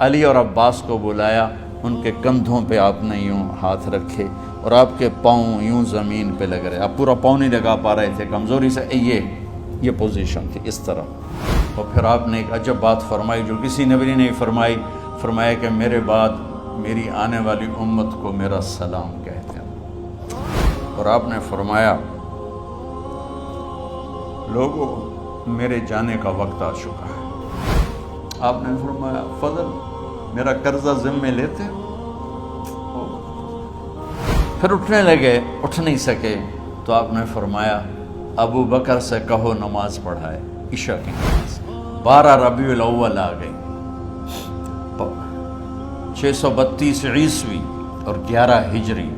علی اور عباس کو بلایا، ان کے کندھوں پہ آپ نے یوں ہاتھ رکھے اور آپ کے پاؤں یوں زمین پہ لگ رہے، آپ پورا پاؤں نہیں لگا پا رہے تھے کمزوری سے، یہ پوزیشن تھی اس طرح۔ اور پھر آپ نے ایک عجب بات فرمائی جو کسی نبی نے نہیں فرمائی، فرمایا کہ میرے بعد میری آنے والی امت کو میرا سلام کہتے ہیں، اور آپ نے فرمایا لوگوں میرے جانے کا وقت آ چکا ہے۔ آپ نے فرمایا فضل میرا قرضہ ذمے لیتے؟ پھر اٹھنے لگے، اٹھ نہیں سکے، تو آپ نے فرمایا ابو بکر سے کہو نماز پڑھائے، عشاء کی نماز۔ 12 ربیع الاول آ گئی، 632 عیسوی اور 11 ہجری،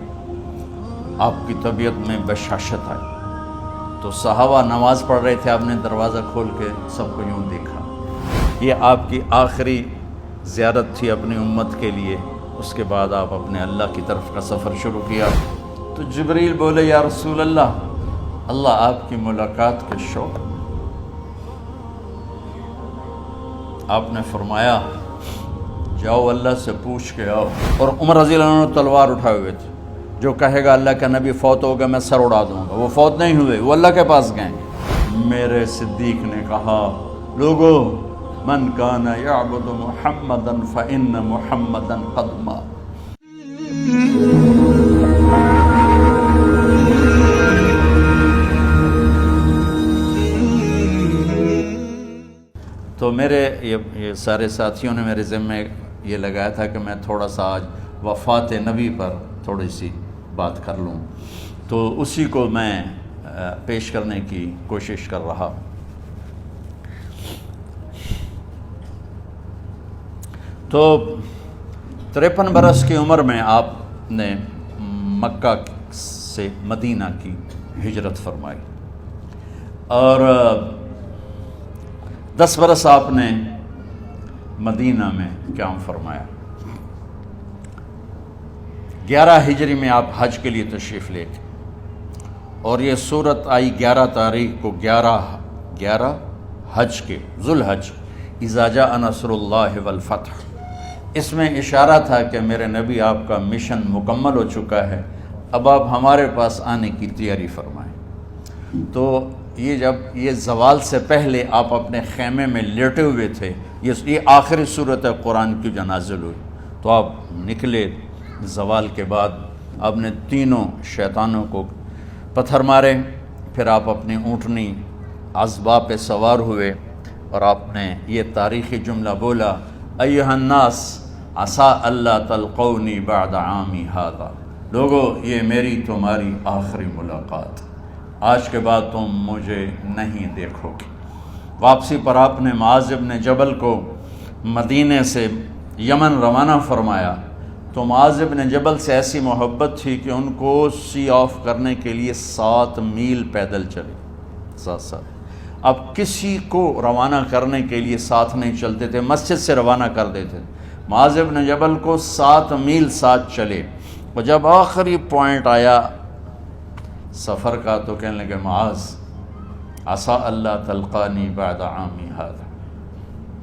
آپ کی طبیعت میں بشاشت آئی، تو صحابہ نماز پڑھ رہے تھے، آپ نے دروازہ کھول کے سب کو یوں دیکھا۔ یہ آپ کی آخری زیارت تھی اپنی امت کے لیے، اس کے بعد آپ اپنے اللہ کی طرف کا سفر شروع کیا۔ تو جبریل بولے یا رسول اللہ، اللہ آپ کی ملاقات کے شوق۔ آپ نے فرمایا جاؤ اللہ سے پوچھ کے آؤ، اور عمر رضی اللہ عنہ تلوار اٹھائے ہوئے تھے، جو کہے گا اللہ کا نبی فوت ہوگا میں سر اڑا دوں گا، وہ فوت نہیں ہوئے، وہ اللہ کے پاس گئے۔ میرے صدیق نے کہا لوگو من کان یعبد محمدا فإن محمدا قد مات۔ تو میرے یہ سارے ساتھیوں نے میرے ذمے یہ لگایا تھا کہ میں تھوڑا سا آج وفات نبی پر تھوڑی سی بات کر لوں، تو اسی کو میں پیش کرنے کی کوشش کر رہا۔ تو 53 برس کی عمر میں آپ نے مکہ سے مدینہ کی ہجرت فرمائی، اور 10 برس آپ نے مدینہ میں قیام فرمایا۔ 11 ہجری میں آپ حج کے لیے تشریف لے گئے، اور یہ صورت آئی 11 تاریخ کو، 11 حج کے، ذوالحج، اذا جاء نصر اللہ والفتح۔ اس میں اشارہ تھا کہ میرے نبی آپ کا مشن مکمل ہو چکا ہے، اب آپ ہمارے پاس آنے کی تیاری فرمائیں۔ تو یہ جب یہ زوال سے پہلے آپ اپنے خیمے میں لیٹے ہوئے تھے، یہ آخری صورت قرآن کی جو نازل ہوئی، تو آپ نکلے زوال کے بعد، آپ نے تینوں شیطانوں کو پتھر مارے، پھر آپ اپنی اونٹنی عذبہ پہ سوار ہوئے، اور آپ نے یہ تاریخی جملہ بولا ایھا الناس عسیٰ اللہ تلقونی بعد عامی ھذا، لوگو یہ میری تمہاری آخری ملاقات، آج کے بعد تم مجھے نہیں دیکھو گے۔ واپسی پر آپ نے معاذ بن جبل کو مدینے سے یمن روانہ فرمایا، تو معاذ بن جبل سے ایسی محبت تھی کہ ان کو سی آف کرنے کے لیے 7 میل پیدل چلے، 7۔ اب کسی کو روانہ کرنے کے لیے ساتھ نہیں چلتے تھے، مسجد سے روانہ کر دیتے تھے، معاذ بن جبل کو 7 میل ساتھ چلے، اور جب آخری پوائنٹ آیا سفر کا تو کہنے لگے معاذ عسیٰ اللہ تلقانی بعد عامی ھذا،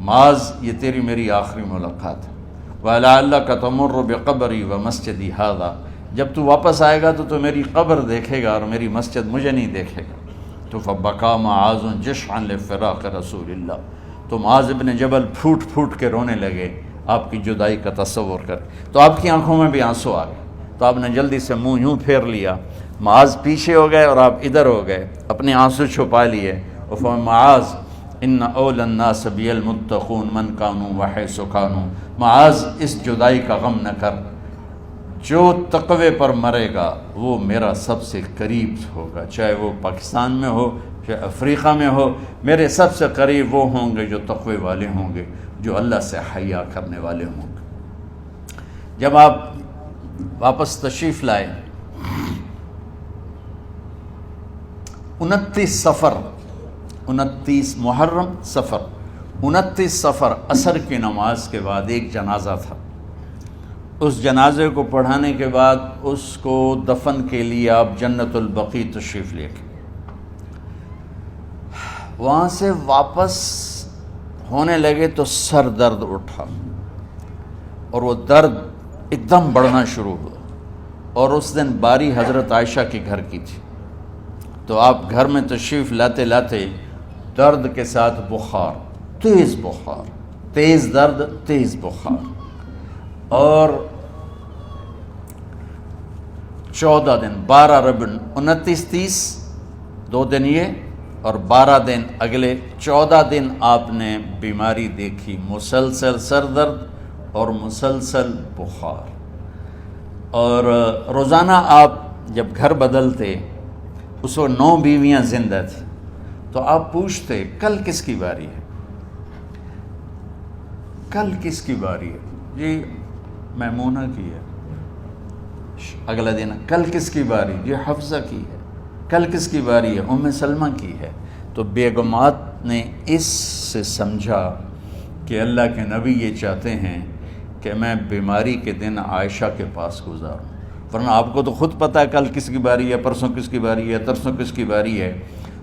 معاذ یہ تیری میری آخری ملاقات ہے، وَلَعَلَّكَ تَمُرُّ بِقَبْرِي وَمَسْجِدِي ھذا، جب تو واپس آئے گا تو میری قبر دیکھے گا اور میری مسجد مجھے نہیں دیکھے گا۔ تو فَبَكَىٰ مُعَاذٌ جِشْعًا لِفِرَاقِ رسول اللہ، تو معاذ بن جبل پھوٹ پھوٹ کے رونے لگے آپ کی جدائی کا تصور کر، تو آپ کی آنکھوں میں بھی آنسو آ گئے، تو آپ نے جلدی سے منہ یوں پھیر لیا، معاذ پیچھے ہو گئے اور آپ ادھر ہو گئے، اپنے آنسو چھپا لیے، اور فرمایا معاذ ان اولی الناس بی المتقون من کانوا وحیث کانوا، معاذ اس جدائی کا غم نہ کر، جو تقوی پر مرے گا وہ میرا سب سے قریب ہوگا، چاہے وہ پاکستان میں ہو چاہے افریقہ میں ہو، میرے سب سے قریب وہ ہوں گے جو تقوی والے ہوں گے، جو اللہ سے حیا کرنے والے ہوں گے۔ جب آپ واپس تشریف لائے، 29 محرم صفر، 29 صفر عصر کی نماز کے بعد ایک جنازہ تھا، اس جنازے کو پڑھانے کے بعد اس کو دفن کے لیے آپ جنت البقیع تشریف لے گئے۔ وہاں سے واپس ہونے لگے تو سر درد اٹھا، اور وہ درد ایک دم بڑھنا شروع ہوا، اور اس دن باری حضرت عائشہ کے گھر کی تھی، تو آپ گھر میں تشریف لاتے لاتے درد کے ساتھ بخار، تیز درد، تیز بخار، اور 14 دن 12 ربیع 29 30 2 دن یہ اور 12 دن اگلے 14 دن آپ نے بیماری دیکھی، مسلسل سر درد اور مسلسل بخار۔ اور روزانہ آپ جب گھر بدلتے، اس وقت 9 بیویاں زندہ تھیں، تو آپ پوچھتے کل کس کی باری ہے، کل کس کی باری ہے؟ جی میمونہ کی ہے۔ اگلا دن کل کس کی باری؟ جی حفصہ کی ہے۔ کل کس کی باری ہے؟ ام سلمہ کی ہے۔ تو بیگمات نے اس سے سمجھا کہ اللہ کے نبی یہ چاہتے ہیں کہ میں بیماری کے دن عائشہ کے پاس گزاروں، ورنہ آپ کو تو خود پتہ ہے کل کس کی باری ہے، پرسوں کس کی باری ہے، ترسوں کس کی باری ہے۔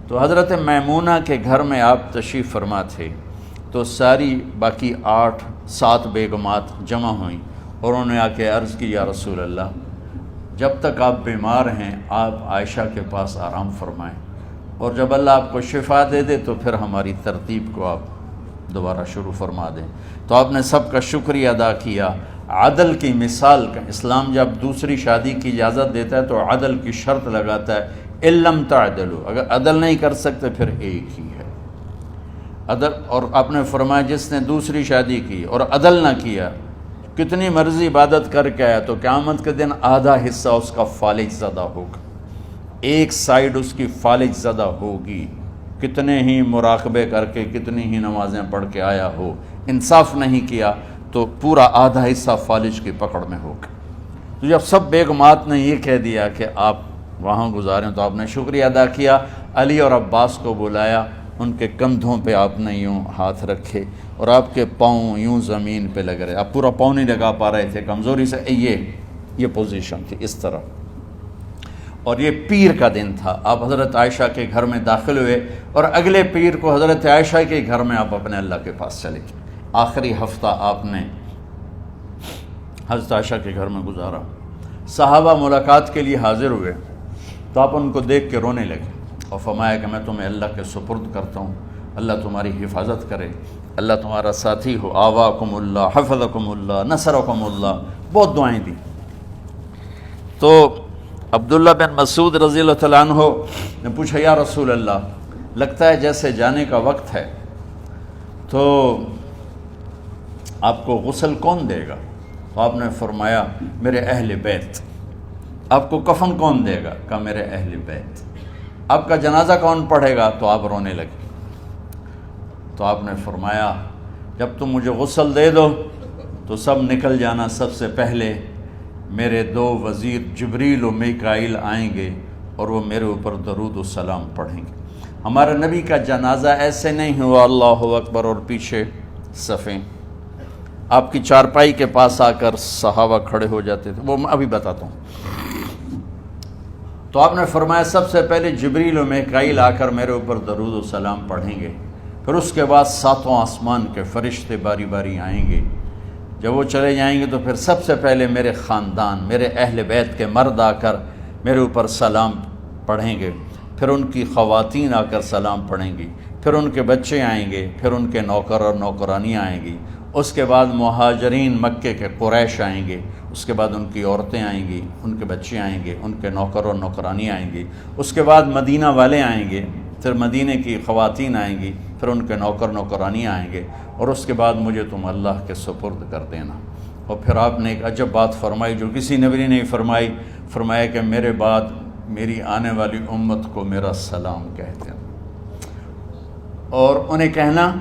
تو حضرت میمونہ کے گھر میں آپ تشریف فرما تھے، تو ساری باقی 7 بیگمات جمع ہوئیں اور انہوں نے آ کے عرض کی، یا رسول اللہ، جب تک آپ بیمار ہیں آپ عائشہ کے پاس آرام فرمائیں، اور جب اللہ آپ کو شفا دے دے تو پھر ہماری ترتیب کو آپ دوبارہ شروع فرما دیں۔ تو آپ نے سب کا شکریہ ادا کیا۔ عدل کی مثال کا اسلام جب دوسری شادی کی اجازت دیتا ہے تو عدل کی شرط لگاتا ہے، اِلَّمْ تَعْدِلُوا، اگر عدل نہیں کر سکتے پھر ایک ہی ہے عدل۔ اور آپ نے فرمایا جس نے دوسری شادی کی اور عدل نہ کیا، کتنی مرضی عبادت کر کے آیا، تو قیامت کے دن آدھا حصہ اس کا فالج زدہ ہوگا، ایک سائیڈ اس کی فالج زدہ ہوگی، کتنے ہی مراقبے کر کے کتنی ہی نمازیں پڑھ کے آیا ہو، انصاف نہیں کیا تو پورا آدھا حصہ فالج کی پکڑ میں ہوگا۔ تو جب سب بیگمات نے یہ کہہ دیا کہ آپ وہاں گزاریں تو آپ نے شکریہ ادا کیا، علی اور عباس کو بلایا، ان کے کندھوں پہ آپ نے یوں ہاتھ رکھے اور آپ کے پاؤں یوں زمین پہ لگ رہے، آپ پورا پاؤں نہیں لگا پا رہے تھے کمزوری سے، یہ پوزیشن تھی اس طرح۔ اور یہ پیر کا دن تھا، آپ حضرت عائشہ کے گھر میں داخل ہوئے اور اگلے پیر کو حضرت عائشہ کے گھر میں آپ اپنے اللہ کے پاس چلے گئے۔ آخری ہفتہ آپ نے حضرت عائشہ کے گھر میں گزارا۔ صحابہ ملاقات کے لیے حاضر ہوئے تو آپ ان کو دیکھ کے رونے لگے اور فرمایا کہ میں تمہیں اللہ کے سپرد کرتا ہوں، اللہ تمہاری حفاظت کرے، اللہ تمہارا ساتھی ہو، آواکم اللہ، حفظکم اللہ، نصرکم اللہ، بہت دعائیں دی۔ تو عبداللہ بن مسعود رضی اللہ تعالیٰ عنہ نے پوچھا، یا رسول اللہ، لگتا ہے جیسے جانے کا وقت ہے، تو آپ کو غسل کون دے گا؟ تو آپ نے فرمایا میرے اہل بیت۔ آپ کو کفن کون دے گا؟ کہا میرے اہل بیت۔ آپ کا جنازہ کون پڑھے گا؟ تو آپ رونے لگے۔ تو آپ نے فرمایا جب تم مجھے غسل دے دو تو سب نکل جانا، سب سے پہلے میرے 2 وزیر جبریل و میکائیل آئیں گے اور وہ میرے اوپر درود و سلام پڑھیں گے۔ ہمارے نبی کا جنازہ ایسے نہیں ہوا اللہ اکبر اور پیچھے صفیں، آپ کی چارپائی کے پاس آ کر صحابہ کھڑے ہو جاتے تھے، وہ میں ابھی بتاتا ہوں۔ تو آپ نے فرمایا سب سے پہلے جبریل و میکائیل آ کر میرے اوپر درود و سلام پڑھیں گے، پھر اس کے بعد 7 آسمان کے فرشتے باری باری آئیں گے۔ جب وہ چلے جائیں گے تو پھر سب سے پہلے میرے خاندان، میرے اہل بیت کے مرد آ کر میرے اوپر سلام پڑھیں گے، پھر ان کی خواتین آ کر سلام پڑھیں گی، پھر ان کے بچے آئیں گے، پھر ان کے نوکر اور نوکرانیاں آئیں گی، اس کے بعد مہاجرین مکے کے قریش آئیں گے، اس کے بعد ان کی عورتیں آئیں گی، ان کے بچے آئیں گے، ان کے نوکر اور نوکرانی آئیں گی، اس کے بعد مدینہ والے آئیں گے، پھر مدینہ کی خواتین آئیں گی، پھر ان کے نوکر نوکرانی آئیں گے، اور اس کے بعد مجھے تم اللہ کے سپرد کر دینا۔ اور پھر آپ نے ایک عجب بات فرمائی جو کسی نبی نے نہیں فرمائی، فرمایا کہ میرے بعد میری آنے والی امت کو میرا سلام کہہ دینا، اور انہیں کہنا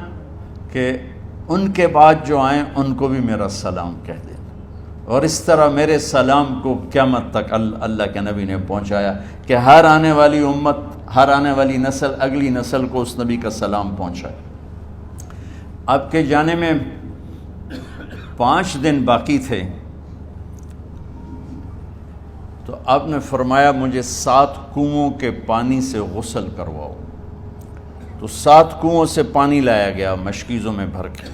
کہ ان کے بعد جو آئیں ان کو بھی میرا سلام کہہ دینا۔ اور اس طرح میرے سلام کو قیامت تک اللہ کے نبی نے پہنچایا کہ ہر آنے والی امت، ہر آنے والی نسل، اگلی نسل کو اس نبی کا سلام پہنچائے۔ آپ کے جانے میں 5 دن باقی تھے تو آپ نے فرمایا مجھے 7 کنوؤں کے پانی سے غسل کرواؤ۔ تو 7 کنوؤں سے پانی لایا گیا مشکیزوں میں بھر کے،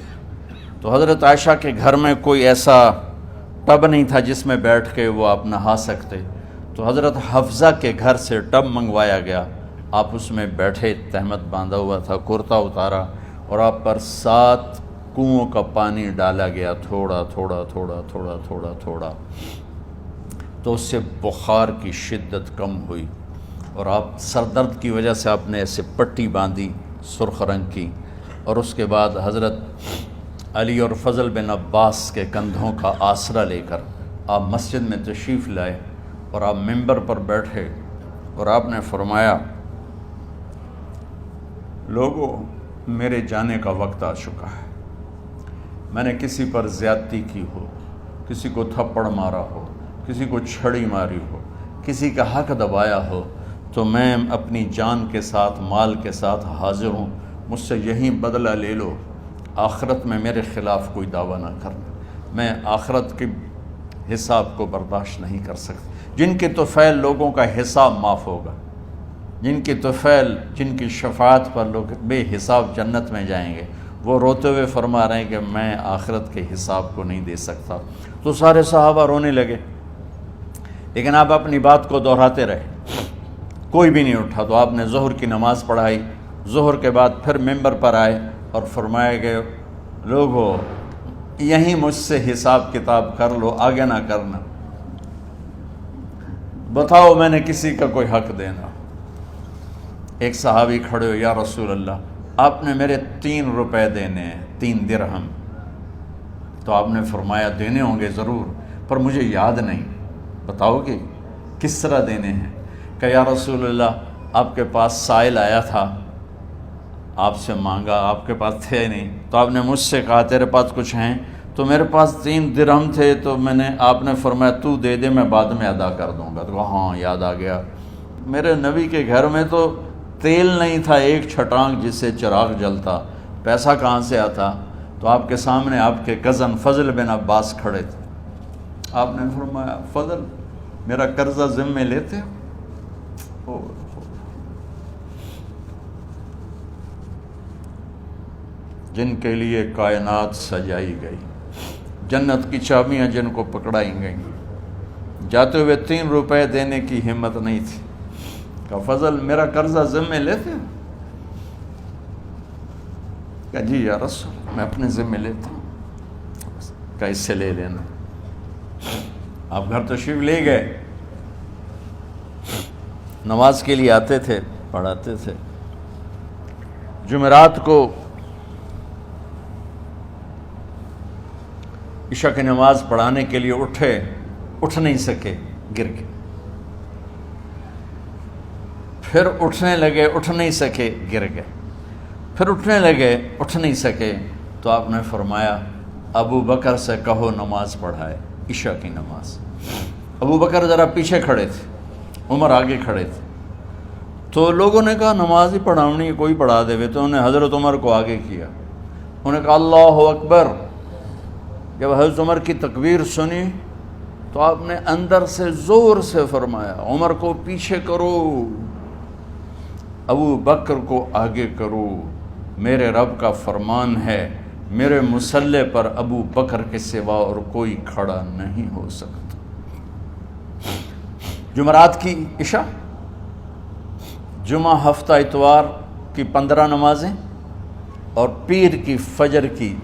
تو حضرت عائشہ کے گھر میں کوئی ایسا ٹب نہیں تھا جس میں بیٹھ کے وہ آپ نہا سکتے، تو حضرت حفصہ کے گھر سے ٹب منگوایا گیا، آپ اس میں بیٹھے، تہمت باندھا ہوا تھا، کرتا اتارا، اور آپ پر 7 کنوؤں کا پانی ڈالا گیا، تھوڑا تھوڑا تھوڑا تھوڑا تھوڑا تھوڑا، تو اس سے بخار کی شدت کم ہوئی، اور آپ سر درد کی وجہ سے آپ نے ایسے پٹی باندھی سرخ رنگ کی، اور اس کے بعد حضرت علی اور فضل بن عباس کے کندھوں کا آسرا لے کر آپ مسجد میں تشریف لائے، اور آپ ممبر پر بیٹھے، اور آپ نے فرمایا لوگوں میرے جانے کا وقت آ چکا ہے، میں نے کسی پر زیادتی کی ہو، کسی کو تھپڑ مارا ہو، کسی کو چھڑی ماری ہو، کسی کا حق دبایا ہو، تو میں اپنی جان کے ساتھ مال کے ساتھ حاضر ہوں، مجھ سے یہیں بدلہ لے لو، آخرت میں میرے خلاف کوئی دعویٰ نہ کرنا، میں آخرت کے حساب کو برداشت نہیں کر سکتا۔ جن کے طفیل لوگوں کا حساب معاف ہوگا، جن کی طفیل، جن کی شفاعت پر لوگ بے حساب جنت میں جائیں گے، وہ روتے ہوئے فرما رہے ہیں کہ میں آخرت کے حساب کو نہیں دے سکتا۔ تو سارے صحابہ رونے لگے، لیکن آپ اپنی بات کو دہراتے رہے، کوئی بھی نہیں اٹھا۔ تو آپ نے ظہر کی نماز پڑھائی، ظہر کے بعد پھر ممبر پر آئے اور فرمایا کہ لوگو یہیں مجھ سے حساب کتاب کر لو، آگے نہ کرنا، بتاؤ میں نے کسی کا کوئی حق دینا۔ ایک صحابی کھڑے ہو، یا رسول اللہ آپ نے میرے 3 روپے دینے ہیں، 3 درہم۔ تو آپ نے فرمایا دینے ہوں گے ضرور، پر مجھے یاد نہیں، بتاؤ گے کس طرح دینے ہیں؟ کہ یا رسول اللہ آپ کے پاس سائل آیا تھا، آپ سے مانگا، آپ کے پاس تھے نہیں، تو آپ نے مجھ سے کہا تیرے پاس کچھ ہیں؟ تو میرے پاس 3 درہم تھے، تو آپ نے فرمایا تو دے دے، میں بعد میں ادا کر دوں گا۔ تو ہاں یاد آ گیا، میرے نبی کے گھر میں تو تیل نہیں تھا ایک چھٹانگ جس سے چراغ جلتا، پیسہ کہاں سے آتا؟ تو آپ کے سامنے آپ کے کزن فضل بن عباس کھڑے تھے، آپ نے فرمایا فضل میرا قرضہ ذمے لیتے ہو؟ جن کے لیے کائنات سجائی گئی، جنت کی چابیاں جن کو پکڑائی گئیں، جاتے ہوئے 3 روپے دینے کی ہمت نہیں تھی، کہ فضل میرا قرضہ ذمے لیتے ہو؟ کہ جی یا رسول میں اپنے ذمے لیتا ہوں۔ کہ اس سے لے لینا۔ آپ گھر تشریف لے گئے، نماز کے لیے آتے تھے، پڑھاتے تھے۔ جمعرات کو عشاء کی نماز پڑھانے کے لیے اٹھ نہیں سکے، گر گئے، پھر اٹھنے لگے، اٹھ نہیں سکے، گر گئے، پھر اٹھنے لگے، اٹھ نہیں سکے، تو آپ نے فرمایا ابو بکر سے کہو نماز پڑھائے، عشاء کی نماز۔ ابو بکر ذرا پیچھے کھڑے تھے، عمر آگے کھڑے تھے، تو لوگوں نے کہا نماز ہی پڑھاؤنی ہے، کوئی پڑھا دے وے، تو انہوں نے حضرت عمر کو آگے کیا، انہوں نے کہا اللہ اکبر۔ جب حضرت عمر کی تکبیر سنی تو آپ نے اندر سے زور سے فرمایا عمر کو پیچھے کرو، ابو بکر کو آگے کرو، میرے رب کا فرمان ہے میرے مصلی پر ابو بکر کے سوا اور کوئی کھڑا نہیں ہو سکتا۔ جمعرات کی عشاء، جمعہ ہفتہ اتوار کی 15 نمازیں، اور پیر کی فجر کی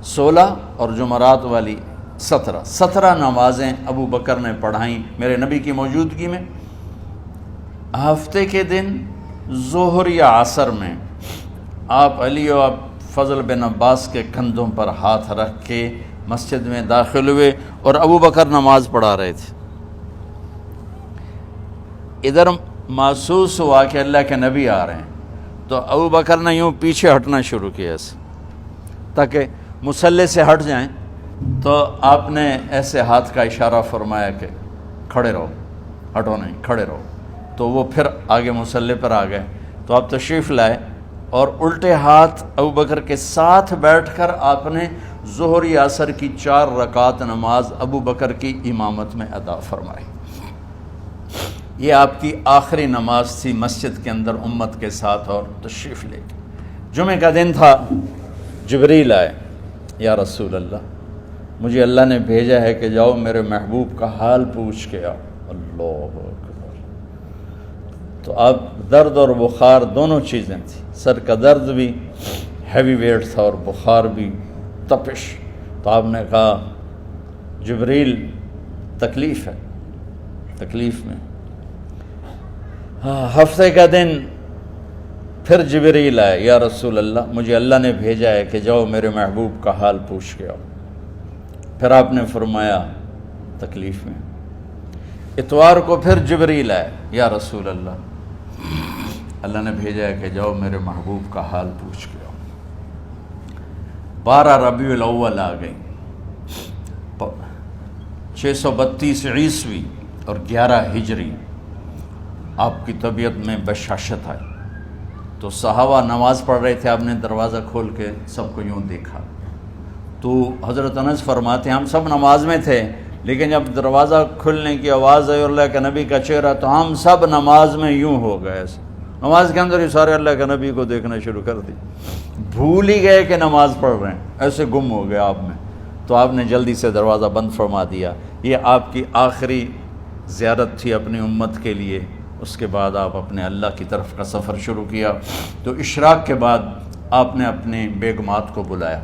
16 اور جمعرات والی 17 نمازیں ابو بکر نے پڑھائیں میرے نبی کی موجودگی میں۔ ہفتے کے دن ظہر یا عصر میں آپ علی و فضل بن عباس کے کندھوں پر ہاتھ رکھ کے مسجد میں داخل ہوئے اور ابو بکر نماز پڑھا رہے تھے۔ ادھر محسوس ہوا کہ اللہ کے نبی آ رہے ہیں، تو ابو بکر نے یوں پیچھے ہٹنا شروع کیا ایسے تاکہ مصلی سے ہٹ جائیں، تو آپ نے ایسے ہاتھ کا اشارہ فرمایا کہ کھڑے رہو، ہٹو نہیں، کھڑے رہو۔ تو وہ پھر آگے مصلی پر آ گئے، تو آپ تشریف لائے اور الٹے ہاتھ ابو بکر کے ساتھ بیٹھ کر آپ نے ظہر یا عصر کی 4 رکعت نماز ابو بکر کی امامت میں ادا فرمائی۔ یہ آپ کی آخری نماز تھی مسجد کے اندر امت کے ساتھ، اور تشریف لے کے جمعے کا دن تھا، جبریل آئے یا رسول اللہ مجھے اللہ نے بھیجا ہے کہ جاؤ میرے محبوب کا حال پوچھ کے آؤ۔ اللہ اکبر۔ تو اب درد اور بخار دونوں چیزیں تھیں، سر کا درد بھی ہیوی ویٹ تھا اور بخار بھی، تپش۔ تو آپ نے کہا جبریل تکلیف ہے، تکلیف میں۔ ہفتے کا دن پھر جبریل آئے، یا رسول اللہ مجھے اللہ نے بھیجا ہے کہ جاؤ میرے محبوب کا حال پوچھ کے آؤ۔ پھر آپ نے فرمایا تکلیف میں۔ اتوار کو پھر جبریل آئے، یا رسول اللہ نے بھیجا ہے کہ جاؤ میرے محبوب کا حال پوچھ کے آؤ۔ 12 ربیع الاول آ گئی، 632 عیسوی اور 11 ہجری، آپ کی طبیعت میں بشاشت آئی۔ تو صحابہ نماز پڑھ رہے تھے، آپ نے دروازہ کھول کے سب کو یوں دیکھا۔ تو حضرت انس فرماتے ہیں ہم سب نماز میں تھے، لیکن جب دروازہ کھلنے کی آواز آئی اللہ کے نبی کا چہرہ تو ہم سب نماز میں یوں ہو گئے، نماز کے اندر ہی سارے اللہ کے نبی کو دیکھنا شروع کر دی، بھول ہی گئے کہ نماز پڑھ رہے ہیں، ایسے گم ہو گئے آپ میں۔ تو آپ نے جلدی سے دروازہ بند فرما دیا۔ یہ آپ کی آخری زیارت تھی اپنی امت کے لیے، اس کے بعد آپ اپنے اللہ کی طرف کا سفر شروع کیا۔ تو اشراق کے بعد آپ نے اپنے بیگمات کو بلایا،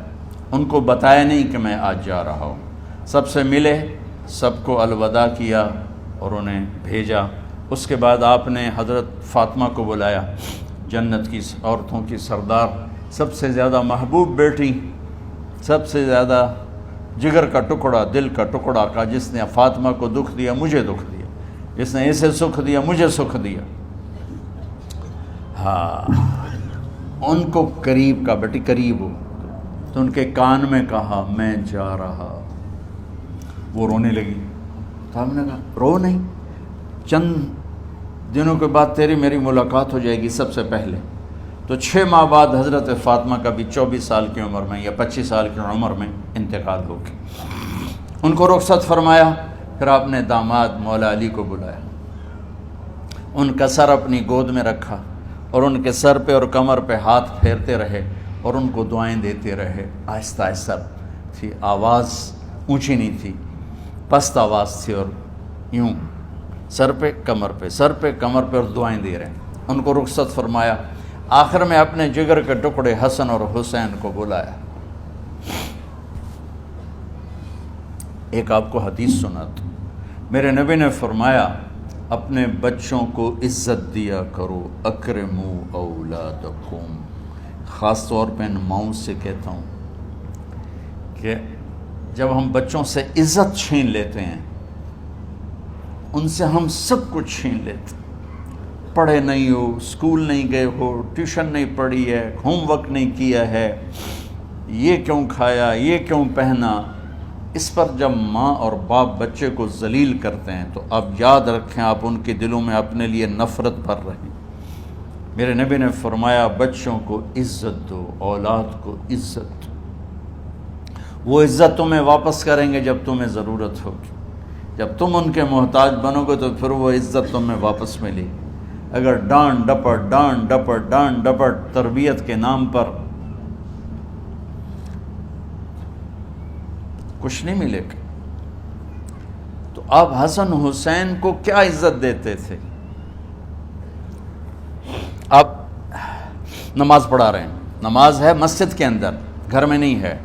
ان کو بتایا نہیں کہ میں آج جا رہا ہوں، سب سے ملے، سب کو الوداع کیا اور انہیں بھیجا۔ اس کے بعد آپ نے حضرت فاطمہ کو بلایا، جنت کی عورتوں کی سردار، سب سے زیادہ محبوب بیٹی، سب سے زیادہ جگر کا ٹکڑا، دل کا ٹکڑا کا، جس نے فاطمہ کو دکھ دیا مجھے دکھ دیا، جس نے اسے سکھ دیا مجھے سکھ دیا۔ ہاں، ان کو قریب کا، بیٹی قریب ہو، تو ان کے کان میں کہا میں جا رہا۔ وہ رونے لگی، تو ہم نے کہا رو نہیں، چند دنوں کے بعد تیری میری ملاقات ہو جائے گی سب سے پہلے۔ تو 6 ماہ بعد حضرت فاطمہ کا بھی 24 سال کی عمر میں یا 25 سال کی عمر میں انتقال ہو گیا۔ ان کو رخصت فرمایا۔ پھر آپ نے داماد مولا علی کو بلایا، ان کا سر اپنی گود میں رکھا اور ان کے سر پہ اور کمر پہ ہاتھ پھیرتے رہے اور ان کو دعائیں دیتے رہے۔ آہستہ آہستہ تھی، آواز اونچی نہیں تھی، پست آواز تھی، اور یوں سر پہ کمر پہ، سر پہ کمر پہ، اور دعائیں دے رہے ہیں۔ ان کو رخصت فرمایا۔ آخر میں اپنے جگر کے ٹکڑے حسن اور حسین کو بلایا۔ ایک آپ کو حدیث سناتا ہوں۔ میرے نبی نے فرمایا اپنے بچوں کو عزت دیا کرو، اکرموا اولادکم۔ خاص طور پہ ان ماؤں سے کہتا ہوں کہ جب ہم بچوں سے عزت چھین لیتے ہیں، ان سے ہم سب کچھ چھین لیتے ہیں۔ پڑھے نہیں ہو، اسکول نہیں گئے ہو، ٹیوشن نہیں پڑھی ہے، ہوم ورک نہیں کیا ہے، یہ کیوں کھایا، یہ کیوں پہنا، اس پر جب ماں اور باپ بچے کو ذلیل کرتے ہیں تو اب یاد رکھیں آپ ان کے دلوں میں اپنے لیے نفرت بھر رہے ہیں۔ میرے نبی نے فرمایا بچوں کو عزت دو، اولاد کو عزت دو۔ وہ عزت تمہیں واپس کریں گے جب تمہیں ضرورت ہوگی، جب تم ان کے محتاج بنو گے تو پھر وہ عزت تمہیں واپس ملے گی۔ اگر ڈانٹ ڈپٹ تربیت کے نام پر کچھ نہیں ملے گا۔ تو آپ حسن حسین کو کیا عزت دیتے تھے؟ آپ نماز پڑھا رہے ہیں، نماز ہے مسجد کے اندر، گھر میں نہیں ہے،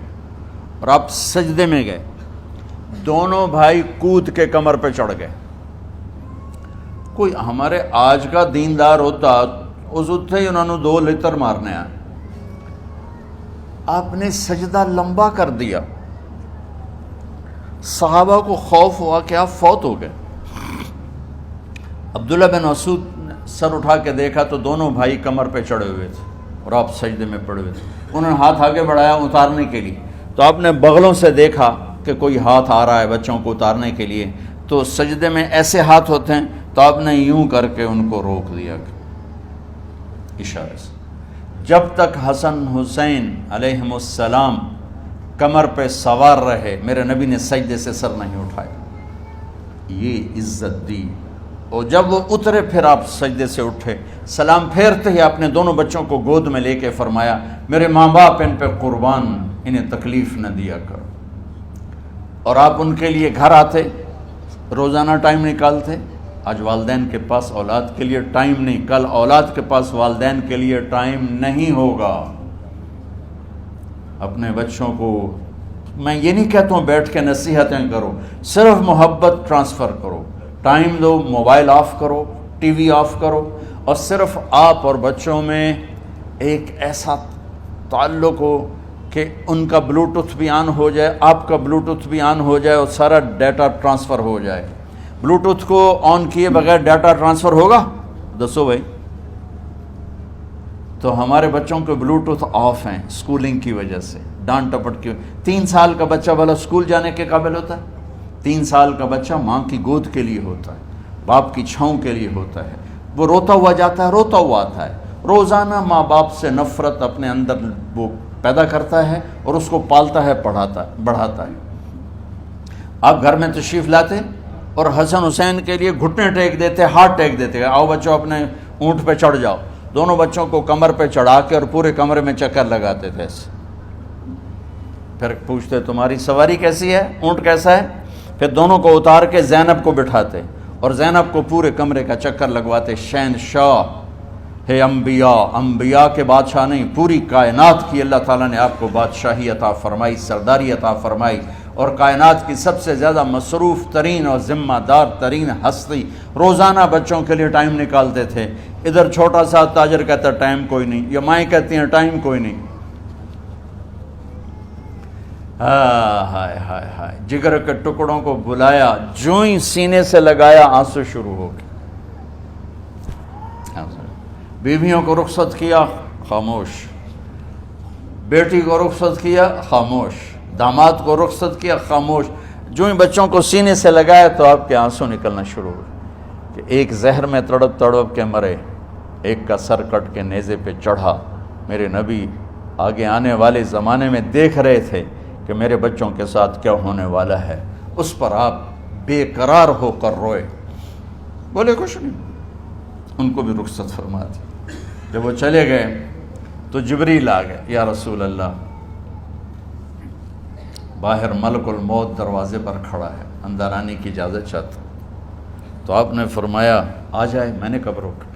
اور آپ سجدے میں گئے، دونوں بھائی کود کے کمر پہ چڑھ گئے۔ کوئی ہمارے آج کا دیندار ہوتا اس اٹھے ہی انہوں نے 2 لتر مارنے آئے، آپ نے سجدہ لمبا کر دیا۔ صحابہ کو خوف ہوا کہ آپ فوت ہو گئے۔ عبداللہ بن مسعود نے سر اٹھا کے دیکھا تو دونوں بھائی کمر پہ چڑھے ہوئے تھے اور آپ سجدے میں پڑے ہوئے تھے۔ انہوں نے ہاتھ آگے بڑھایا اتارنے کے لیے، تو آپ نے بغلوں سے دیکھا کہ کوئی ہاتھ آ رہا ہے بچوں کو اتارنے کے لیے، تو سجدے میں ایسے ہاتھ ہوتے ہیں، تو آپ نے یوں کر کے ان کو روک دیا اشارے سے۔ جب تک حسن حسین علیہم السلام کمر پہ سوار رہے میرے نبی نے سجدے سے سر نہیں اٹھایا، یہ عزت دی۔ اور جب وہ اترے پھر آپ سجدے سے اٹھے، سلام پھیرتے ہی آپ نے دونوں بچوں کو گود میں لے کے فرمایا میرے ماں باپ ان پہ قربان، انہیں تکلیف نہ دیا کرو۔ اور آپ ان کے لیے گھر آتے، روزانہ ٹائم نکالتے۔ آج والدین کے پاس اولاد کے لیے ٹائم نہیں، کل اولاد کے پاس والدین کے لیے ٹائم نہیں ہوگا۔ اپنے بچوں کو میں یہ نہیں کہتا ہوں بیٹھ کے نصیحتیں کرو، صرف محبت ٹرانسفر کرو، ٹائم دو، موبائل آف کرو، ٹی وی آف کرو، اور صرف آپ اور بچوں میں ایک ایسا تعلق ہو کہ ان کا بلوٹوتھ بھی آن ہو جائے، آپ کا بلوٹوتھ بھی آن ہو جائے، اور سارا ڈیٹا ٹرانسفر ہو جائے۔ بلوٹوتھ کو آن کیے بغیر ڈیٹا ٹرانسفر ہوگا؟ دسو بھائی۔ تو ہمارے بچوں کے بلوٹوتھ آف ہیں سکولنگ کی وجہ سے، ڈانٹ ٹپٹ کی۔ 3 سال کا بچہ بھلا سکول جانے کے قابل ہوتا ہے؟ 3 سال کا بچہ ماں کی گود کے لیے ہوتا ہے، باپ کی چھاؤں کے لیے ہوتا ہے، وہ روتا ہوا جاتا ہے، روتا ہوا آتا ہے، روزانہ ماں باپ سے نفرت اپنے اندر وہ پیدا کرتا ہے اور اس کو پالتا ہے، بڑھاتا ہے۔ آپ گھر میں تشریف لاتے اور حسن حسین کے لیے گھٹنے ٹیک دیتے، ہاتھ ٹیک دیتے، آؤ بچوں اپنے اونٹ پہ چڑھ جاؤ۔ دونوں بچوں کو کمر پہ چڑھا کے اور پورے کمرے میں چکر لگاتے تھے ایسے۔ پھر پوچھتے تمہاری سواری کیسی ہے، اونٹ کیسا ہے؟ پھر دونوں کو اتار کے زینب کو بٹھاتے اور زینب کو پورے کمرے کا چکر لگواتے۔ شہنشاہ ہے انبیاء، انبیاء کے بادشاہ نہیں، پوری کائنات کی اللہ تعالیٰ نے آپ کو بادشاہی عطا فرمائی، سرداری عطا فرمائی، اور کائنات کی سب سے زیادہ مصروف ترین اور ذمہ دار ترین ہستی روزانہ بچوں کے لیے ٹائم نکالتے تھے۔ ادھر چھوٹا سا تاجر کہتا ہے ٹائم کوئی نہیں، یا مائیں کہتی ہیں ٹائم کوئی نہیں۔ ہائے ہائے ہائے، جگر کے ٹکڑوں کو بلایا، جو ہی سینے سے لگایا آنسو شروع ہو گئے۔ بیویوں کو رخصت کیا، خاموش۔ بیٹی کو رخصت کیا، خاموش۔ داماد کو رخصت کیا، خاموش۔ جو ہی بچوں کو سینے سے لگایا تو آپ کے آنسو نکلنا شروع ہوئے کہ ایک زہر میں تڑپ تڑپ کے مرے، ایک کا سر کٹ کے نیزے پہ چڑھا۔ میرے نبی آگے آنے والے زمانے میں دیکھ رہے تھے کہ میرے بچوں کے ساتھ کیا ہونے والا ہے، اس پر آپ بے قرار ہو کر روئے، بولے کچھ نہیں، ان کو بھی رخصت فرما دی۔ جب وہ چلے گئے تو جبریل آ گئے، یا رسول اللہ، باہر ملک الموت دروازے پر کھڑا ہے، اندر آنے کی اجازت چاہتا۔ تو آپ نے فرمایا آ جائے، میں نے کب روکا؟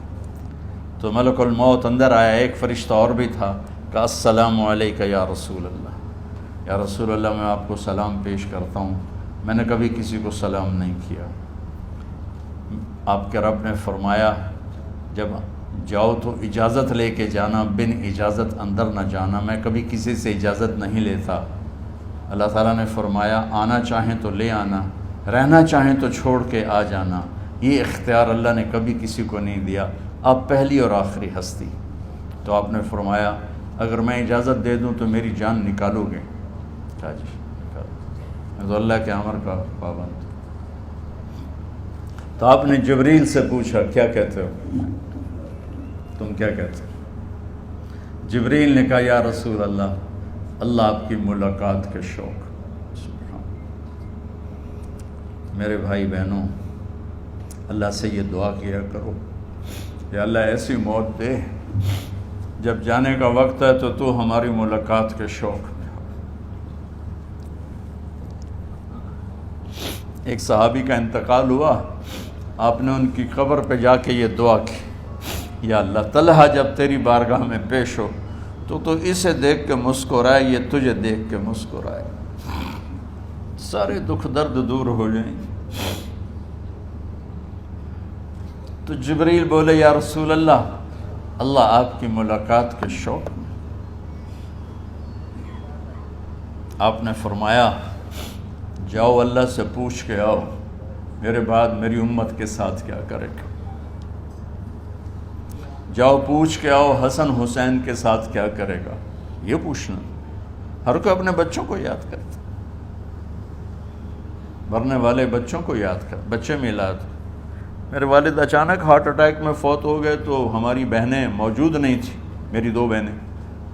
تو ملک الموت اندر آیا، ایک فرشتہ اور بھی تھا، کہا السلام علیکہ یا رسول اللہ، یا رسول اللہ میں آپ کو سلام پیش کرتا ہوں، میں نے کبھی کسی کو سلام نہیں کیا۔ آپ کے رب نے فرمایا جب جاؤ تو اجازت لے کے جانا، بن اجازت اندر نہ جانا، میں کبھی کسی سے اجازت نہیں لیتا۔ اللہ تعالیٰ نے فرمایا آنا چاہیں تو لے آنا، رہنا چاہیں تو چھوڑ کے آ جانا، یہ اختیار اللہ نے کبھی کسی کو نہیں دیا، آپ پہلی اور آخری ہستی۔ تو آپ نے فرمایا اگر میں اجازت دے دوں تو میری جان نکالو گے؟ کہا جی میں تو اللہ کے امر کا پابند۔ تو آپ نے جبریل سے پوچھا کیا کہتے ہو، تم کیا کہتے ہو؟ جبریل نے کہا یا رسول اللہ، اللہ آپ کی ملاقات کے شوق۔ میرے بھائی بہنوں، اللہ سے یہ دعا کیا کرو یا اللہ ایسی موت دے جب جانے کا وقت ہے تو ہماری ملاقات کے شوق میں ہو۔ ایک صحابی کا انتقال ہوا، آپ نے ان کی قبر پہ جا کے یہ دعا کی، یا اللہ طلحہ جب تیری بارگاہ میں پیش ہو تو اسے دیکھ کے مسکرائے، یہ تجھے دیکھ کے مسکرائے، سارے دکھ درد دور ہو جائیں۔ تو جبریل بولے یا رسول اللہ، اللہ آپ کی ملاقات کے شوق میں۔ آپ نے فرمایا جاؤ اللہ سے پوچھ کے آؤ میرے بعد میری امت کے ساتھ کیا کرے گا، جاؤ پوچھ کے آؤ حسن حسین کے ساتھ کیا کرے گا۔ یہ پوچھنا، ہر کوئی اپنے بچوں کو یاد کرتا، مرنے والے بچوں کو یاد کر، بچے میلاد۔ میرے والد اچانک ہارٹ اٹیک میں فوت ہو گئے تو ہماری بہنیں موجود نہیں تھیں، میری 2 بہنیں،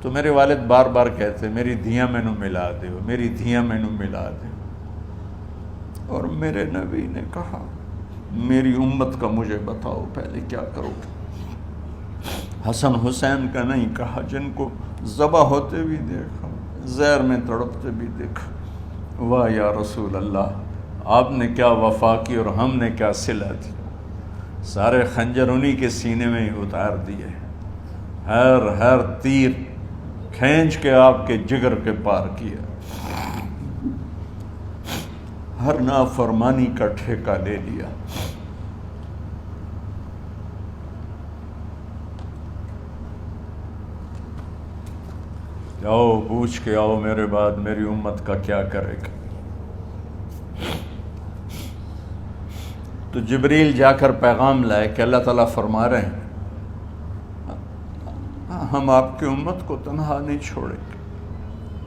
تو میرے والد بار بار کہتے میری دھیاں مینوں ملا دے، میری دھیاں مینوں ملا دے۔ اور میرے نبی نے کہا میری امت کا مجھے بتاؤ پہلے کیا کرو گے؟ حسن حسین کا نہیں کہا، جن کو ذبح ہوتے بھی دیکھا، زہر میں تڑپتے بھی دیکھا۔ واہ یا رسول اللہ، آپ نے کیا وفا کی اور ہم نے کیا صلہ دی، سارے خنجر انہی کے سینے میں ہی اتار دیے، ہر تیر کھینچ کے آپ کے جگر کے پار کیا، ہر نافرمانی کا ٹھیکہ لے لیا۔ جاؤ پوچھ کے آؤ میرے بعد میری امت کا کیا کرے گا۔ تو جبریل جا کر پیغام لائے کہ اللہ تعالیٰ فرما رہے ہیں ہم آپ کی امت کو تنہا نہیں چھوڑیں گے۔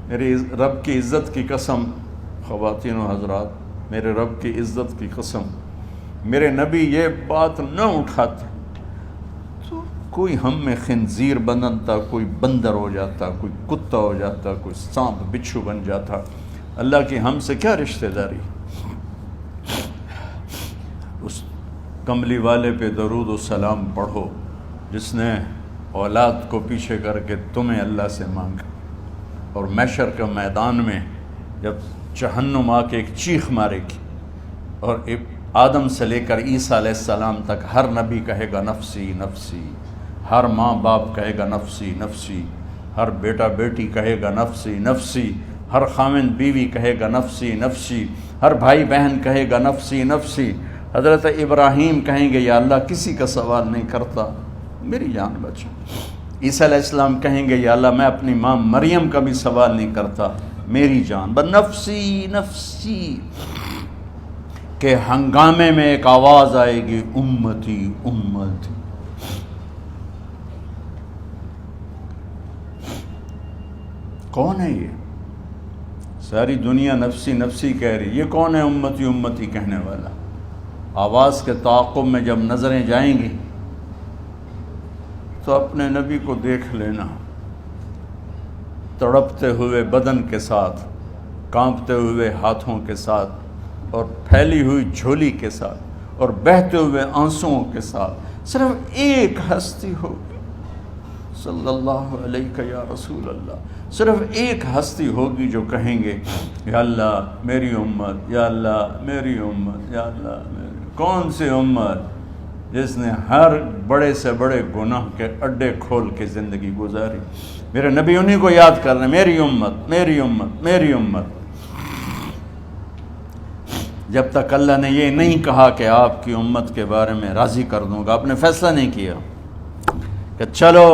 میرے رب کی عزت کی قسم، خواتین و حضرات، میرے رب کی عزت کی قسم، میرے نبی یہ بات نہ اٹھاتے تو کوئی ہم میں خنزیر بنتا، کوئی بندر ہو جاتا، کوئی کتا ہو جاتا، کوئی سانپ بچھو بن جاتا۔ اللہ کی ہم سے کیا رشتہ داری؟ اس کملی والے پہ درود و سلام پڑھو جس نے اولاد کو پیچھے کر کے تمہیں اللہ سے مانگا، اور محشر کا میدان میں جب جہنم آ کے ایک چیخ مارے گی اور آدم سے لے کر عیسیٰ علیہ السلام تک ہر نبی کہے گا نفسی نفسی، ہر ماں باپ کہے گا نفسی نفسی، ہر بیٹا بیٹی کہے گا نفسی نفسی، ہر خاوند بیوی کہے گا نفسی نفسی، ہر بھائی بہن کہے گا نفسی نفسی۔ حضرت ابراہیم کہیں گے یا اللہ کسی کا سوال نہیں کرتا، میری جان بچا۔ عیسیٰ علیہ السلام کہیں گے یا اللہ میں اپنی ماں مریم کا بھی سوال نہیں کرتا، میری جان بس نفسی نفسی۔ کہ ہنگامے میں ایک آواز آئے گی امتی امتی۔ کون ہے یہ؟ ساری دنیا نفسی نفسی کہہ رہی، یہ کون ہے امتی امتی کہنے والا؟ آواز کے تعاقب میں جب نظریں جائیں گی تو اپنے نبی کو دیکھ لینا، تڑپتے ہوئے بدن کے ساتھ، کانپتے ہوئے ہاتھوں کے ساتھ، اور پھیلی ہوئی جھولی کے ساتھ، اور بہتے ہوئے آنسوؤں کے ساتھ۔ صرف ایک ہستی ہوگی، صلی اللہ علیہ یا رسول اللہ، صرف ایک ہستی ہوگی جو کہیں گے یا اللہ میری امت، یا اللہ میری امت، یا اللہ میری۔ کون سی امت؟ جس نے ہر بڑے سے بڑے گناہ کے اڈے کھول کے زندگی گزاری۔ میرے نبی انہی کو یاد کر رہے ہیں، میری امت میری امت میری امت۔ جب تک اللہ نے یہ نہیں کہا کہ آپ کی امت کے بارے میں راضی کر دوں گا، آپ نے فیصلہ نہیں کیا کہ چلو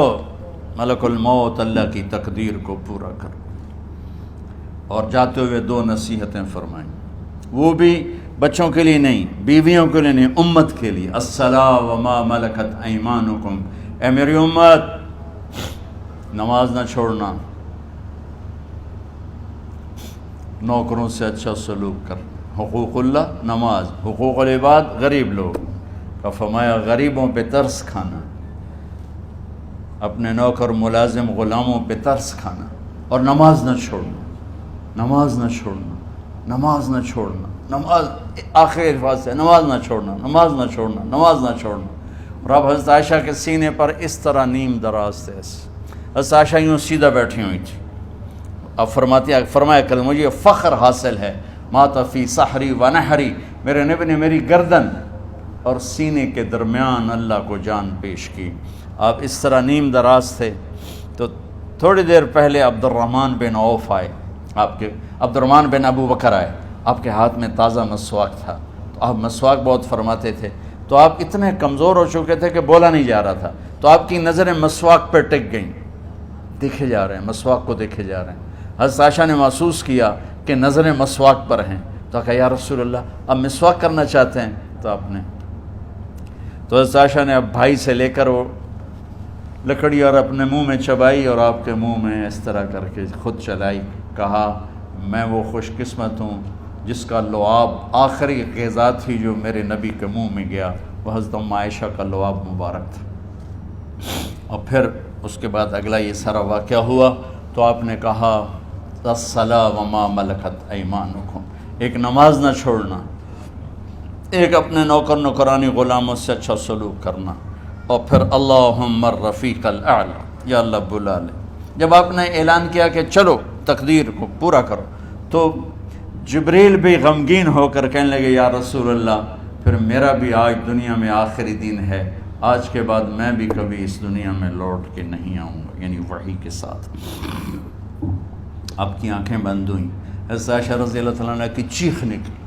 ملک الموت اللہ کی تقدیر کو پورا کرو، اور جاتے ہوئے دو نصیحتیں فرمائیں، وہ بھی بچوں کے لیے نہیں، بیویوں کے لیے نہیں، امت کے لیے۔ الصلاۃ وما ملکت ایمانکم، اے میری امت نماز نہ چھوڑنا، نوکروں سے اچھا سلوک کر، حقوق اللہ نماز، حقوق العباد غریب لوگ کا فرمایا غریبوں پہ ترس کھانا، اپنے نوکر ملازم غلاموں پہ ترس کھانا، اور نماز نہ چھوڑنا، نماز نہ چھوڑنا، نماز نہ چھوڑنا، نماز آخر الفاظ سے نماز نہ چھوڑنا، نماز نہ چھوڑنا، نماز نہ چھوڑنا۔ اور اب حضرت عائشہ کے سینے پر اس طرح نیم دراز تھے، حضرت عائشہ یوں سیدھا بیٹھی ہوئی تھی۔ اب فرمایا کل مجھے فخر حاصل ہے، مات فی سحری و نحری، میرے نبی نے میری گردن اور سینے کے درمیان اللہ کو جان پیش کی۔ آپ اس طرح نیم دراز تھے تو تھوڑی دیر پہلے عبد الرحمن بن عوف آئے، آپ کے عبد الرحمن بن ابو بکر آئے، آپ کے ہاتھ میں تازہ مسواک تھا، تو آپ مسواک بہت فرماتے تھے، تو آپ اتنے کمزور ہو چکے تھے کہ بولا نہیں جا رہا تھا، تو آپ کی نظریں مسواک پہ ٹک گئیں، دیکھے جا رہے ہیں، مسواک کو دیکھے جا رہے ہیں۔ حضرت عائشہ نے محسوس کیا کہ نظریں مسواک پر ہیں، تو کہا یا رسول اللہ اب مسواک کرنا چاہتے ہیں، تو آپ نے تو حضرت عائشہ نے اب بھائی سے لے کر وہ لکڑی اور اپنے منہ میں چبائی، اور آپ کے منہ میں اس طرح کر کے خود چلائی، کہا میں وہ خوش قسمت ہوں جس کا لعاب آخری غذا تھی جو میرے نبی کے منہ میں گیا، وہ حضرت ام عائشہ کا لعاب مبارک تھا۔ اور پھر اس کے بعد اگلا یہ سارا واقعہ ہوا، تو آپ نے کہا الصلاۃ وما ملکت ایمانکم، ایک نماز نہ چھوڑنا، ایک اپنے نوکر نوکرانی غلاموں سے اچھا سلوک کرنا، اور پھر اللہم الرفیق الاعلی، یا اللہ بلا لے۔ جب آپ نے اعلان کیا کہ چلو تقدیر کو پورا کرو۔ تو جبریل بھی غمگین ہو کر کہنے لگے یا رسول اللہ پھر میرا بھی آج دنیا میں آخری دن ہے، آج کے بعد میں بھی کبھی اس دنیا میں لوٹ کے نہیں آؤں گا، یعنی وحی کے ساتھ۔ آپ کی آنکھیں بند ہوئیں، حضرت عائشہ رضی اللہ تعالیٰ عنہ کی چیخ نکلی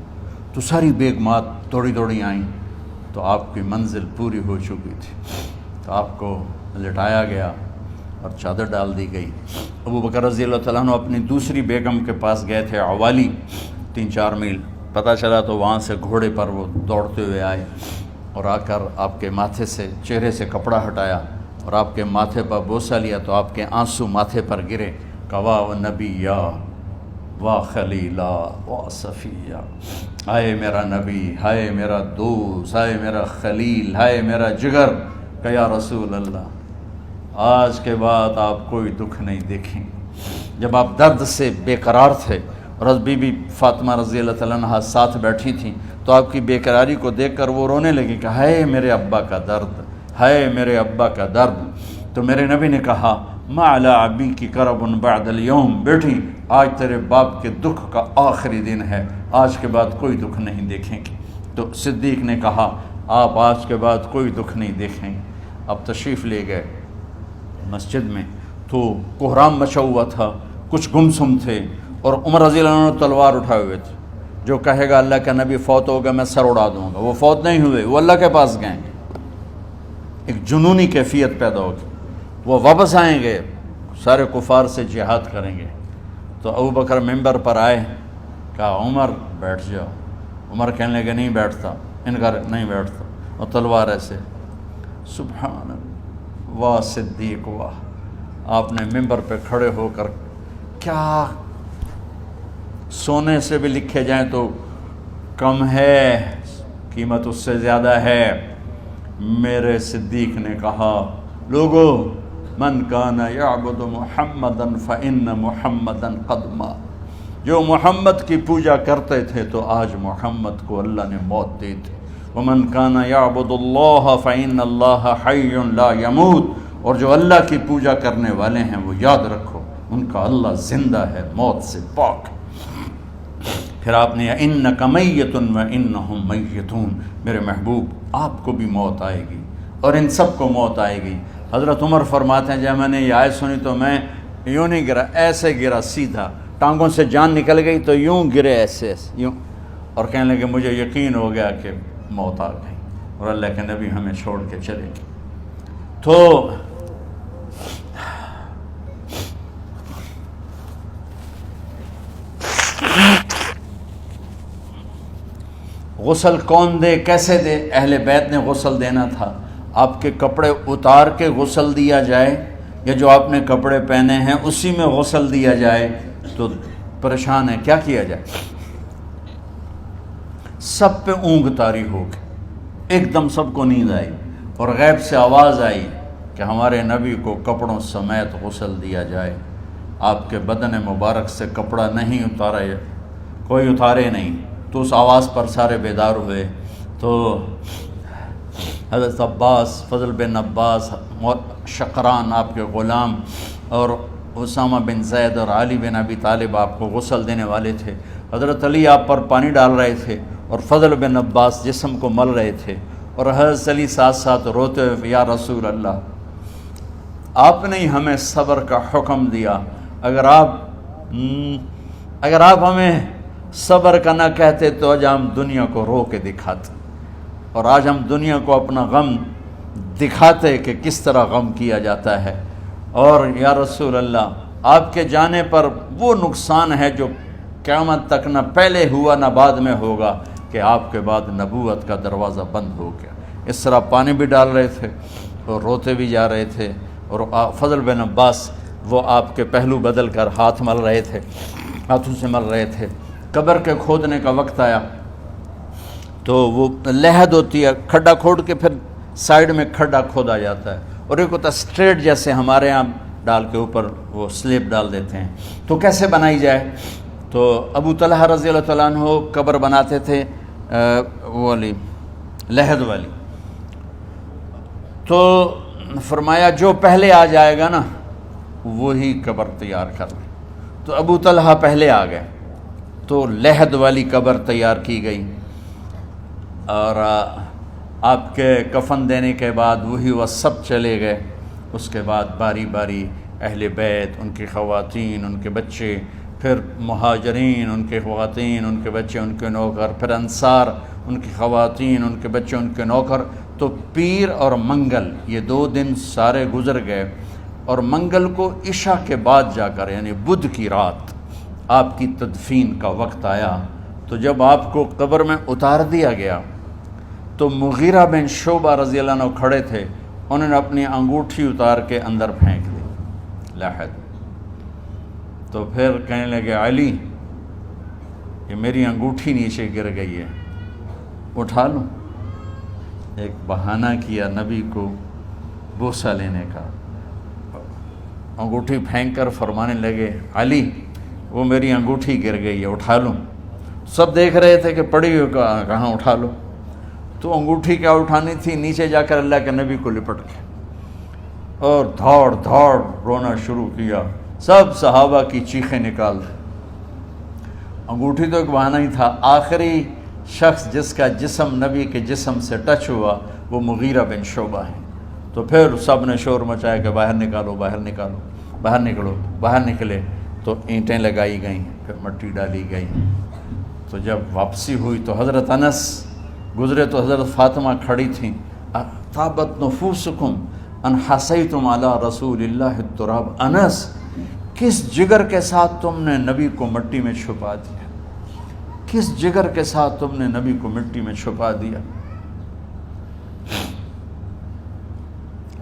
تو ساری بیگمات دوڑی دوڑی آئیں، تو آپ کی منزل پوری ہو چکی تھی، تو آپ کو لٹایا گیا اور چادر ڈال دی گئی۔ ابو بکر رضی اللہ تعالیٰ عنہ اپنی دوسری بیگم کے پاس گئے تھے عوالی، 3-4 میل، پتہ چلا تو وہاں سے گھوڑے پر وہ دوڑتے ہوئے آئے اور آ کر آپ کے ماتھے سے چہرے سے کپڑا ہٹایا اور آپ کے ماتھے پر بوسہ لیا تو آپ کے آنسو ماتھے پر گرے۔ کوا و نبیا وا خلیلا وا صفیہ، ہائے میرا نبی، ہائے میرا دوست، ہائے میرا خلیل، ہائے میرا جگر، کہ یا رسول اللہ آج کے بعد آپ کوئی دکھ نہیں دیکھیں گے۔ جب آپ درد سے بے قرار تھے اور بی بی فاطمہ رضی اللہ تعالیٰ عنہ ساتھ بیٹھی تھیں تو آپ کی بے قراری کو دیکھ کر وہ رونے لگی کہ ہائے میرے ابا کا درد، ہائے میرے ابا کا درد۔ تو میرے نبی نے کہا ما علی ابی کی کرب بعد اليوم، بیٹی آج تیرے باپ کے دکھ کا آخری دن ہے، آج کے بعد کوئی دکھ نہیں دیکھیں گے۔ تو صدیق نے کہا آپ آج کے بعد کوئی دکھ نہیں دیکھیں گے۔ اب تشریف لے گئے مسجد میں تو کوہرام مچا ہوا تھا، کچھ گمسم تھے اور عمر رضی اللہ عنہ تلوار اٹھائے ہوئے تھے، جو کہے گا اللہ کا نبی فوت ہوگا میں سر اڑا دوں گا، وہ فوت نہیں ہوئے، وہ اللہ کے پاس گئے۔ ایک جنونی کیفیت پیدا ہوگی، وہ واپس آئیں گے، سارے کفار سے جہاد کریں گے۔ تو ابو بکر ممبر پر آئے، کہا عمر بیٹھ جاؤ۔ عمر کہنے لگے نہیں بیٹھتا، انکار نہیں بیٹھتا، اور تلوار ایسے، سبحان اللہ، واہ صدیق واہ۔ آپ نے ممبر پہ کھڑے ہو کر کیا سونے سے بھی لکھے جائیں تو کم ہے، قیمت اس سے زیادہ ہے۔ میرے صدیق نے کہا لوگو من کان یعبد محمدا فإن محمدا قد مات، جو محمد کی پوجا کرتے تھے تو آج محمد کو اللہ نے موت دی تھی۔ ومن کان یعبد اللہ فإن اللہ حی لا یموت، اور جو اللہ کی پوجا کرنے والے ہیں وہ یاد رکھو ان کا اللہ زندہ ہے، موت سے پاک۔ پھر آپ نے انک میت وانہم میتون، میرے محبوب آپ کو بھی موت آئے گی اور ان سب کو موت آئے گی۔ حضرت عمر فرماتے ہیں جب میں نے یہ آیت سنی تو میں یوں نہیں گرا، ایسے گرا سیدھا، ٹانگوں سے جان نکل گئی تو یوں گرے ایسے یوں، اور کہنے لگے مجھے یقین ہو گیا کہ موت آ گئی اور اللہ کے نبی ہمیں چھوڑ کے چلے گئے۔ تو غسل کون دے، کیسے دے؟ اہل بیت نے غسل دینا تھا۔ آپ کے کپڑے اتار کے غسل دیا جائے یا جو آپ نے کپڑے پہنے ہیں اسی میں غسل دیا جائے تو پریشان ہے، کیا کیا جائے؟ سب پہ اونگ طاری ہو گئی، ایک دم سب کو نیند آئی اور غیب سے آواز آئی کہ ہمارے نبی کو کپڑوں سمیت غسل دیا جائے۔ آپ کے بدن مبارک سے کپڑا نہیں اتارا، کوئی اتارے نہیں۔ تو اس آواز پر سارے بیدار ہوئے۔ تو حضرت عباس، فضل بن عباس، شقران آپ کے غلام، اور اسامہ بن زید اور علی بن ابی طالب آپ کو غسل دینے والے تھے۔ حضرت علی آپ پر پانی ڈال رہے تھے اور فضل بن عباس جسم کو مل رہے تھے، اور حضرت علی ساتھ ساتھ روتے ہوئے یا رسول اللہ آپ نے ہمیں صبر کا حکم دیا، اگر آپ ہمیں صبر کا نہ کہتے تو آج ہم دنیا کو رو کے دکھاتے، اور آج ہم دنیا کو اپنا غم دکھاتے کہ کس طرح غم کیا جاتا ہے۔ اور یا رسول اللہ آپ کے جانے پر وہ نقصان ہے جو قیامت تک نہ پہلے ہوا نہ بعد میں ہوگا کہ آپ کے بعد نبوت کا دروازہ بند ہو گیا۔ اس طرح پانی بھی ڈال رہے تھے اور روتے بھی جا رہے تھے، اور فضل بن عباس وہ آپ کے پہلو بدل کر ہاتھ مل رہے تھے، ہاتھوں سے مل رہے تھے۔ قبر کے کھودنے کا وقت آیا تو وہ لحد ہوتی ہے، کھڈا کھود کے پھر سائیڈ میں کھڈا کھودا جاتا ہے، اور ایک ہوتا اسٹریٹ جیسے ہمارے ہاں ڈال کے اوپر وہ سلیب ڈال دیتے ہیں۔ تو کیسے بنائی جائے؟ تو ابو طلحہ رضی اللہ تعالیٰ عنہ قبر بناتے تھے وہ والی لحد والی، تو فرمایا جو پہلے آ جائے گا نا وہی قبر تیار کر لے۔ تو ابو طلحہ پہلے آ گئے، تو لحد والی قبر تیار کی گئی، اور آپ کے کفن دینے کے بعد وہی وہ سب چلے گئے۔ اس کے بعد باری باری اہل بیت، ان کی خواتین، ان کے بچے، پھر مہاجرین، ان کے خواتین، ان کے بچے، ان کے نوکر، پھر انصار، ان کی خواتین، ان کے بچے، ان کے نوکر۔ تو پیر اور منگل یہ 2 دن سارے گزر گئے، اور منگل کو عشاء کے بعد جا کر یعنی بدھ کی رات آپ کی تدفین کا وقت آیا۔ تو جب آپ کو قبر میں اتار دیا گیا تو مغیرہ بن شعبہ رضی اللہ عنہ کھڑے تھے، انہوں نے اپنی انگوٹھی اتار کے اندر پھینک دی لحد۔ تو پھر کہنے لگے علی یہ میری انگوٹھی نیچے گر گئی ہے، اٹھا لوں۔ ایک بہانہ کیا نبی کو بوسہ لینے کا، انگوٹھی پھینک کر فرمانے لگے علی وہ میری انگوٹھی گر گئی ہے، اٹھا لوں۔ سب دیکھ رہے تھے کہ پڑی ہوئی کہاں اٹھا لو، تو انگوٹھی کیا اٹھانی تھی، نیچے جا کر اللہ کے نبی کو لپٹ کے اور دھاڑ دھاڑ رونا شروع کیا۔ سب صحابہ کی چیخیں نکال دی۔ انگوٹھی تو ایک بہانہ ہی تھا، آخری شخص جس کا جسم نبی کے جسم سے ٹچ ہوا وہ مغیرہ بن شعبہ ہیں۔ تو پھر سب نے شور مچایا کہ باہر نکالو، باہر نکالو، باہر نکلو۔ باہر نکلے تو اینٹیں لگائی گئیں، پھر مٹی ڈالی گئی۔ تو جب واپسی ہوئی تو حضرت انس گزرے تو حضرت فاطمہ کھڑی تھیں، طابت نفوسکم ان حسیتم علی رسول اللہ التراب۔ انس کس جگر کے ساتھ تم نے نبی کو مٹی میں چھپا دیا، کس جگر کے ساتھ تم نے نبی کو مٹی میں چھپا دیا۔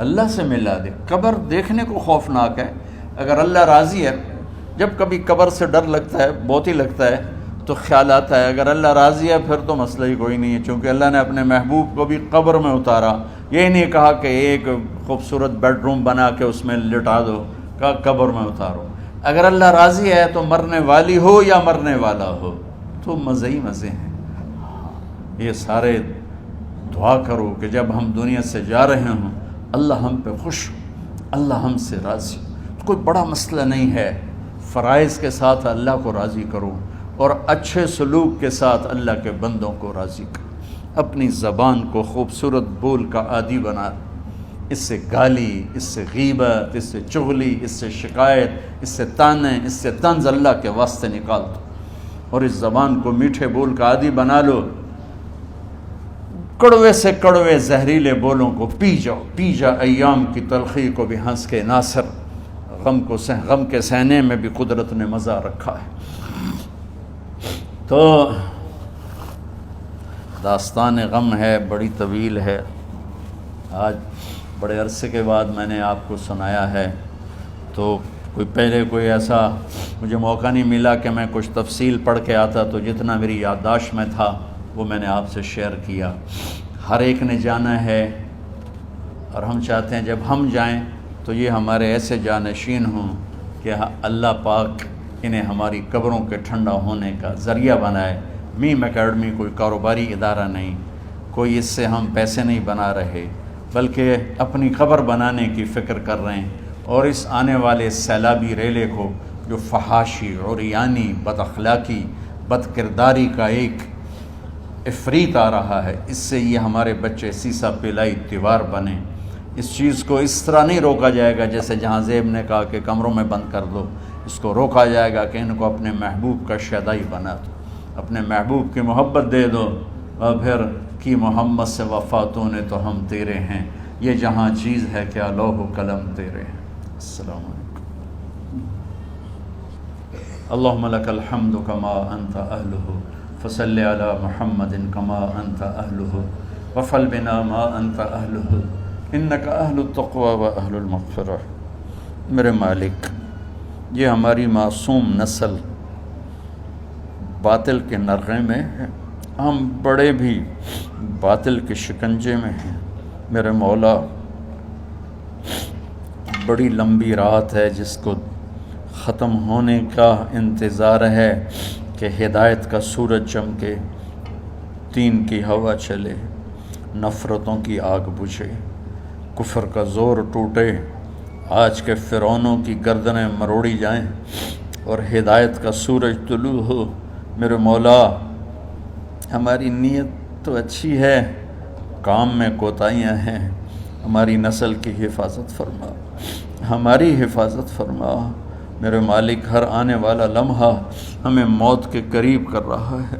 اللہ سے ملا دے۔ قبر دیکھنے کو خوفناک ہے، اگر اللہ راضی ہے، جب کبھی قبر سے ڈر لگتا ہے، بہت ہی لگتا ہے، تو خیال آتا ہے اگر اللہ راضی ہے پھر تو مسئلہ ہی کوئی نہیں ہے، چونکہ اللہ نے اپنے محبوب کو بھی قبر میں اتارا۔ یہ نہیں کہا کہ ایک خوبصورت بیڈ روم بنا کے اس میں لٹا دو، کہا قبر میں اتارو۔ اگر اللہ راضی ہے تو مرنے والی ہو یا مرنے والا ہو تو مزے ہی مزے ہیں۔ یہ سارے دعا کرو کہ جب ہم دنیا سے جا رہے ہوں اللہ ہم پہ خوش ہو، اللہ ہم سے راضی ہو۔ کوئی بڑا مسئلہ نہیں ہے، فرائض کے ساتھ اللہ کو راضی کرو اور اچھے سلوک کے ساتھ اللہ کے بندوں کو راضی کرو۔ اپنی زبان کو خوبصورت بول کا عادی بنا، اس سے گالی، اس سے غیبت، اس سے چغلی، اس سے شکایت، اس سے تانے، اس سے طنز اللہ کے واسطے نکال دو، اور اس زبان کو میٹھے بول کا عادی بنا لو۔ کڑوے سے کڑوے زہریلے بولوں کو پی جاؤ، پی جا ایام کی تلخی کو بھی ہنس کے ناصر، غم کے سہنے میں بھی قدرت نے مزہ رکھا ہے۔ تو داستان غم ہے، بڑی طویل ہے، آج بڑے عرصے کے بعد میں نے آپ کو سنایا ہے، تو پہلے کوئی ایسا مجھے موقع نہیں ملا کہ میں کچھ تفصیل پڑھ کے آتا، تو جتنا میری یادداشت میں تھا وہ میں نے آپ سے شیئر کیا۔ ہر ایک نے جانا ہے، اور ہم چاہتے ہیں جب ہم جائیں تو یہ ہمارے ایسے جانشین ہوں کہ اللہ پاک انہیں ہماری قبروں کے ٹھنڈا ہونے کا ذریعہ بنائے۔ میم اکیڈمی کوئی کاروباری ادارہ نہیں، کوئی اس سے ہم پیسے نہیں بنا رہے، بلکہ اپنی قبر بنانے کی فکر کر رہے ہیں، اور اس آنے والے سیلابی ریلے کو جو فحاشی، عریانی، بد اخلاقی، بد کرداری کا ایک افریت آ رہا ہے، اس سے یہ ہمارے بچے سیسا پلائی دیوار بنیں۔ اس چیز کو اس طرح نہیں روکا جائے گا جیسے جہاں زیب نے کہا کہ کمروں میں بند کر دو، اس کو روکا جائے گا کہ ان کو اپنے محبوب کا شیدائی بنا دو، اپنے محبوب کی محبت دے دو، اور پھر کی محمد سے وفاتوں نے تو ہم تیرے ہیں، یہ جہاں چیز ہے کیا لوح و قلم تیرے ہیں۔ السلام علیکم۔ اللہم لک الحمد کما انت اہلہ فصل علی محمد کما انت اہلہ وفعل بنا ما انت اہلہ انک اہل التقوی و اہل المغفرہ۔ میرے مالک، یہ ہماری معصوم نسل باطل کے نرغے میں ہے، ہم بڑے بھی باطل کے شکنجے میں ہیں۔ میرے مولا، بڑی لمبی رات ہے جس کو ختم ہونے کا انتظار ہے کہ ہدایت کا سورج چمکے، دین کی ہوا چلے، نفرتوں کی آگ بجھے، کفر کا زور ٹوٹے، آج کے فرعونوں کی گردنیں مروڑی جائیں، اور ہدایت کا سورج طلوع ہو۔ میرے مولا ہماری نیت تو اچھی ہے، کام میں کوتاہیاں ہیں، ہماری نسل کی حفاظت فرما، ہماری حفاظت فرما۔ میرے مالک ہر آنے والا لمحہ ہمیں موت کے قریب کر رہا ہے،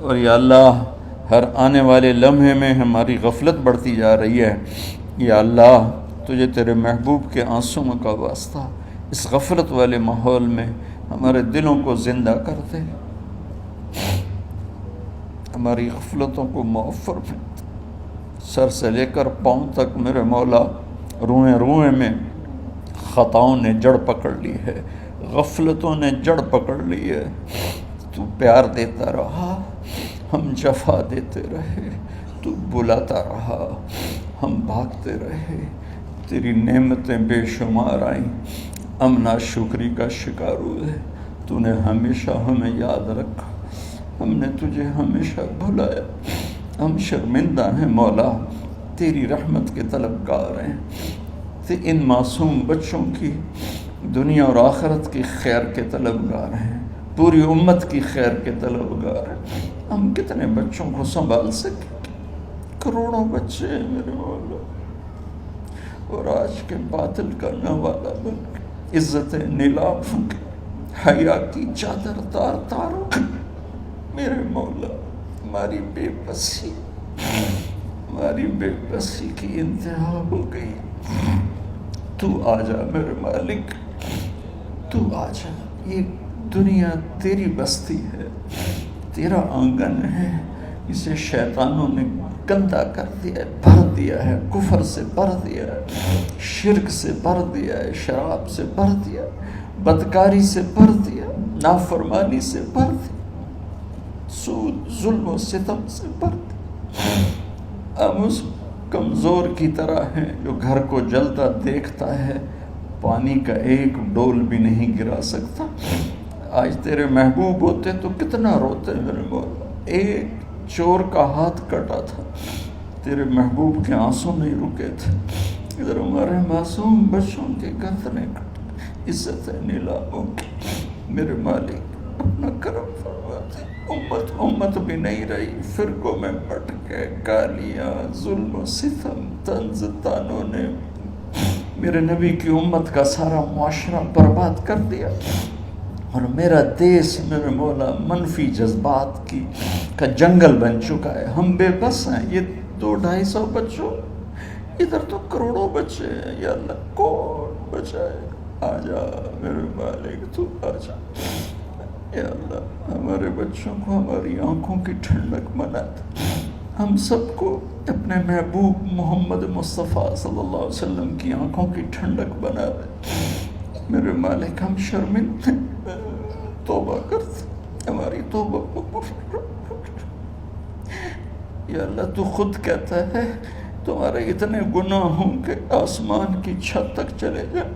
اور یا اللہ ہر آنے والے لمحے میں ہماری غفلت بڑھتی جا رہی ہے۔ یا اللہ تجھے تیرے محبوب کے آنسوؤں کا واسطہ اس غفلت والے ماحول میں ہمارے دلوں کو زندہ کر دے، ہماری غفلتوں کو معاف فرما۔ سر سے لے کر پاؤں تک میرے مولا روئیں روئیں میں خطاؤں نے جڑ پکڑ لی ہے، غفلتوں نے جڑ پکڑ لی ہے۔ تو پیار دیتا رہا، ہم جفا دیتے رہے، تو بلاتا رہا، ہم بھاگتے رہے۔ تیری نعمتیں بے شمار آئیں، ہم ناشکری کا شکار ہوئے۔ تو نے ہمیشہ ہمیں یاد رکھا، ہم نے تجھے ہمیشہ بھلایا۔ ہم شرمندہ ہیں مولا، تیری رحمت کے طلبگار ہیں، ان معصوم بچوں کی دنیا اور آخرت کی خیر کے طلبگار ہیں، پوری امت کی خیر کے طلبگار ہیں۔ ہم کتنے بچوں کو سنبھال سکیں؟ کروڑوں بچے ہیں میرے مولا، اور آج کے باطل کرنے والا بن کے عزت نیلام ہوں گے، حیا کی چادر تار تار ہو گئی۔ میرے مولا ہماری بے بسی کی انتہا ہو گئی۔ تو آ جا میرے مالک، تو آ جا۔ یہ دنیا تیری بستی ہے، تیرا آنگن ہے، اسے شیطانوں نے گندا کر دیا ہے، بھر دیا ہے، کفر سے بھر دیا ہے، شرک سے بھر دیا ہے، شراب سے بھر دیا، بدکاری سے بھر دیا، نافرمانی سے بھر دیا، سود ظلم و ستم سے بھر دیا۔ ہم اس کمزور کی طرح ہیں جو گھر کو جلتا دیکھتا ہے، پانی کا ایک ڈول بھی نہیں گرا سکتا۔ آج تیرے محبوب ہوتے تو کتنا روتے میرے مولا۔ ایک چور کا ہاتھ کٹا تھا، تیرے محبوب کے آنسو نہیں رکے تھے۔ ادھر ہمارے معصوم بچوں کے گردنیں کٹ، عزت نیلاموں کی۔ میرے مالک اپنا کرم فرما دے۔ امت بھی نہیں رہی، فرقوں میں بٹ گئے، گالیاں، ظلم و ستم، طنز تانوں نے میرے نبی کی امت کا سارا معاشرہ برباد کر دیا، اور میرا دیس میرے مولا منفی جذبات کا جنگل بن چکا ہے۔ ہم بے بس ہیں، یہ 200-250 بچوں، ادھر تو کروڑوں بچے ہیں۔ یا اللہ کون بچائے؟ آ جا میرے مالک، تو آ جا۔ یا اللہ ہمارے بچوں کو ہماری آنکھوں کی ٹھنڈک بنا دے، ہم سب کو اپنے محبوب محمد مصطفیٰ صلی اللہ علیہ وسلم کی آنکھوں کی ٹھنڈک بنا دے۔ میرے مالک ہم شرمندہ ہیں، توبہ کرتے، ہماری توبہ قبول۔ یا اللہ تو خود کہتا ہے تمہارے اتنے گناہ ہوں کہ آسمان کی چھت تک چلے جائیں،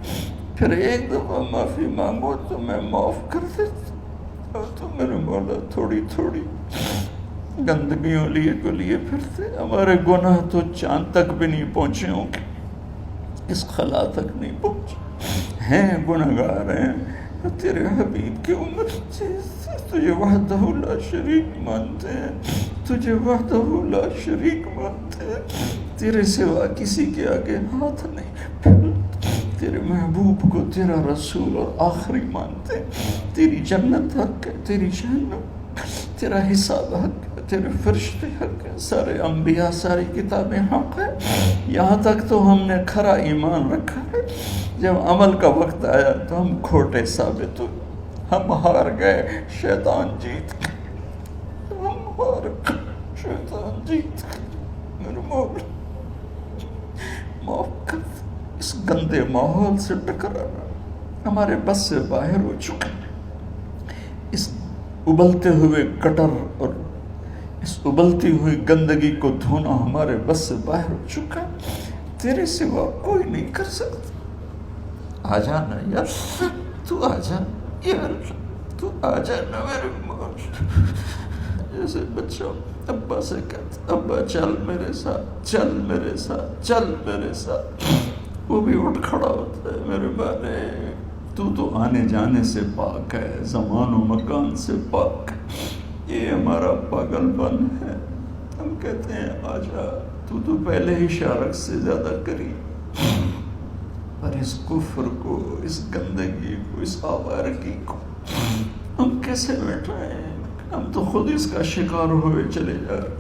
پھر ایک دفعہ معافی مانگو تو میں معاف کر دیتا۔ اور تو میرے مولا تھوڑی تھوڑی گندگیوں لیے پھرتے، ہمارے گناہ تو چاند تک بھی نہیں پہنچے ہوں گے، اس خلا تک نہیں پہنچے ہیں، گنہگار ہیں۔ تیرے حبیب کی امت تجھے وحدہ لا شریک مانتے ہیں، تجھے وحدہ لا شریک مانتے ہیں، تیرے سوا کسی کے آگے ہاتھ نہیں پھیلتے، تیرے محبوب کو تیرا رسول اور آخری مانتے ہیں۔ تیری جنت حق ہے، تیری جہنم، تیرا حساب حق ہے، تیرے فرشتے حق ہے، سارے انبیاء ساری کتابیں حق ہے۔ یہاں تک تو ہم نے کھرا ایمان رکھا ہے، جب عمل کا وقت آیا تو ہم کھوٹے ثابت ہوئے، ہم ہار گئے، شیطان جیت گئے، ہم ہار گئے، شیطان جیت گئے۔ میرے مولا معاف کر دے، اس گندے ماحول سے ٹکرانا ہمارے بس سے باہر ہو چکا، اس ابلتے ہوئے گٹر اور اس ابلتی ہوئی گندگی کو دھونا ہمارے بس سے باہر ہو چکا، تیرے سوا کوئی نہیں کر سکتا۔ آ جانا یار، تو آ جا یار، تو آ جانا میرے مولا۔ جیسے بچہ ابا سے کہتا ابا چل میرے ساتھ، چل میرے ساتھ، چل میرے ساتھ، وہ بھی اٹھ کھڑا ہوتا ہے۔ میرے بانے تو آنے جانے سے پاک ہے، زمان و مکان سے پاک ہے۔ یہ ہمارا پاگل پن ہے، ہم کہتے ہیں آجا، تو پہلے ہی شارک سے زیادہ قریب، پر اس کفر کو، اس گندگی کو، اس آوارگی کو ہم کیسے بیٹھائیں؟ ہم تو خود اس کا شکار ہوئے چلے جا رہے،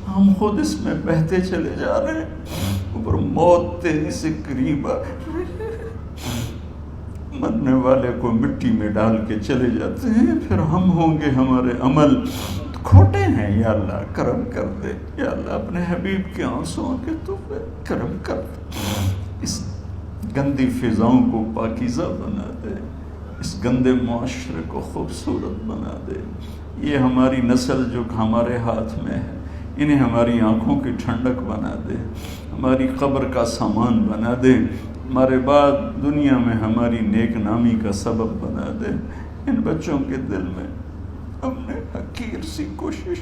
ہم خود اس میں بہتے چلے جا رہے ہیں، اوپر موت تیزی سے قریب آ مرنے والے کو مٹی میں ڈال کے چلے جاتے ہیں، پھر ہم ہوں گے، ہمارے عمل کھوٹے ہیں۔ یا اللہ کرم کر دے، یا اللہ اپنے حبیب کے آنسوؤں کے تو کرم کر دے، اس گندی فضاؤں کو پاکیزہ بنا دے، اس گندے معاشرے کو خوبصورت بنا دے۔ یہ ہماری نسل جو ہمارے ہاتھ میں ہے، انہیں ہماری آنکھوں کی ٹھنڈک بنا دے، ہماری قبر کا سامان بنا دے، ہمارے بعد دنیا میں ہماری نیک نامی کا سبب بنا دے۔ ان بچوں کے دل میں ہم نے حقیر سی کوشش،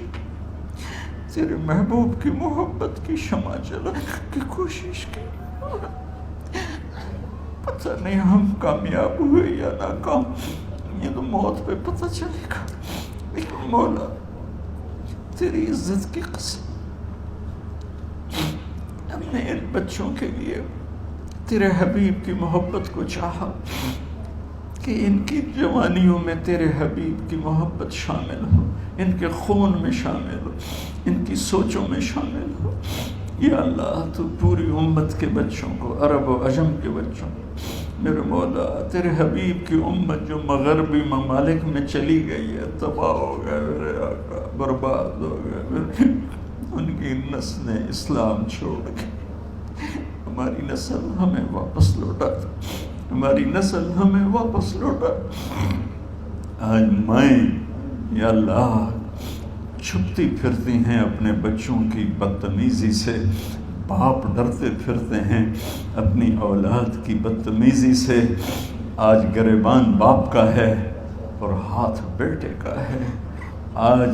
تیرے محبوب کی محبت کی شمع جلانے کی کوشش کی، پتہ نہیں ہم کامیاب ہوئے یا ناکام، یہ تو موت پہ پتہ چلے گا، لیکن مولا تیری عزت کی قسم ہم نے ان بچوں کے لیے تیرے حبیب کی محبت کو چاہا کہ ان کی جوانیوں میں تیرے حبیب کی محبت شامل ہو، ان کے خون میں شامل ہو، ان کی سوچوں میں شامل ہو۔ یا اللہ تو پوری امت کے بچوں کو، عرب و عجم کے بچوں کو، میرے مولا تیرے حبیب کی امت جو مغربی ممالک میں چلی گئی ہے، تباہ ہو گئے میرے آقا، برباد ہو گئے، ان کی نسلیں اسلام چھوڑ گئی، ہماری نسل ہمیں واپس لوٹا، ہماری نسل ہمیں واپس لوٹا۔ آج مائیں یا اللہ چھپتی پھرتی ہیں اپنے بچوں کی بدتمیزی سے، باپ ڈرتے پھرتے ہیں اپنی اولاد کی بدتمیزی سے۔ آج گریبان باپ کا ہے اور ہاتھ بیٹے کا ہے، آج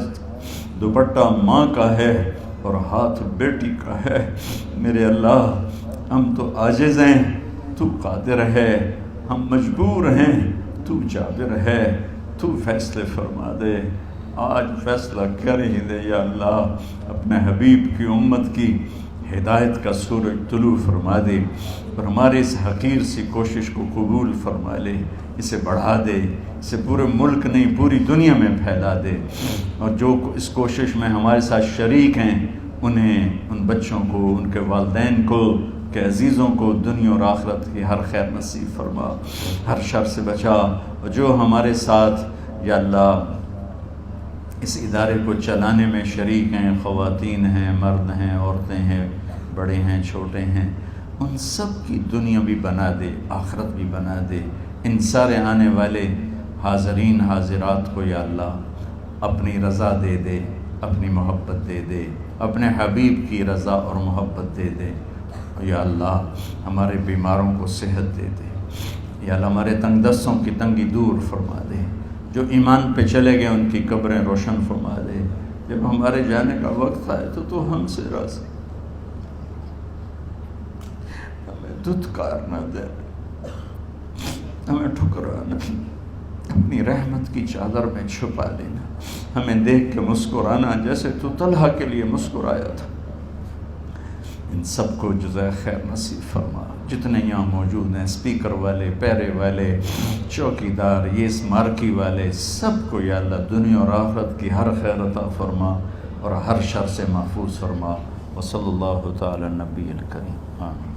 دوپٹہ ماں کا ہے اور ہاتھ بیٹی کا ہے۔ میرے اللہ ہم تو عاجز ہیں، تو قادر ہے، ہم مجبور ہیں، تو جابر ہے، تو فیصلے فرما دے۔ آج فیصلہ کر ہی دے یا اللہ، اپنے حبیب کی امت کی ہدایت کا سورج طلوع فرما دے اور ہمارے اس حقیر سی کوشش کو قبول فرما لے، اسے بڑھا دے، اسے پورے ملک نہیں پوری دنیا میں پھیلا دے، اور جو اس کوشش میں ہمارے ساتھ شریک ہیں انہیں، ان بچوں کو، ان کے والدین کو، کہ عزیزوں کو دنیا اور آخرت کی ہر خیر نصیب فرما، ہر شر سے بچا۔ اور جو ہمارے ساتھ یا اللہ اس ادارے کو چلانے میں شریک ہیں، خواتین ہیں، مرد ہیں، عورتیں ہیں، بڑے ہیں، چھوٹے ہیں، ان سب کی دنیا بھی بنا دے، آخرت بھی بنا دے۔ ان سارے آنے والے حاضرین حاضرات کو یا اللہ اپنی رضا دے دے، اپنی محبت دے دے، اپنے حبیب کی رضا اور محبت دے دے۔ یا اللہ ہمارے بیماروں کو صحت دے دے، یا اللہ ہمارے تنگ دستوں کی تنگی دور فرما دے، جو ایمان پہ چلے گئے ان کی قبریں روشن فرما دے۔ جب ہمارے جانے کا وقت آئے تو ہم سے راضی، ہمیں دھتکار نہ دے، ہمیں ٹھکرانا، اپنی رحمت کی چادر میں چھپا لینا، ہمیں دیکھ کے مسکرانا جیسے تو طلحہ کے لیے مسکرایا تھا۔ ان سب کو جزائے خیر نصیب فرما۔ جتنے یہاں موجود ہیں، اسپیکر والے، پیرے والے، چوکی دار، یہ اس مارکی والے، سب کو یا اللہ دنیا اور آخرت کی ہر خیر عطا فرما اور ہر شر سے محفوظ فرما۔ وصلی اللہ تعالی نبی الکریم، آمین۔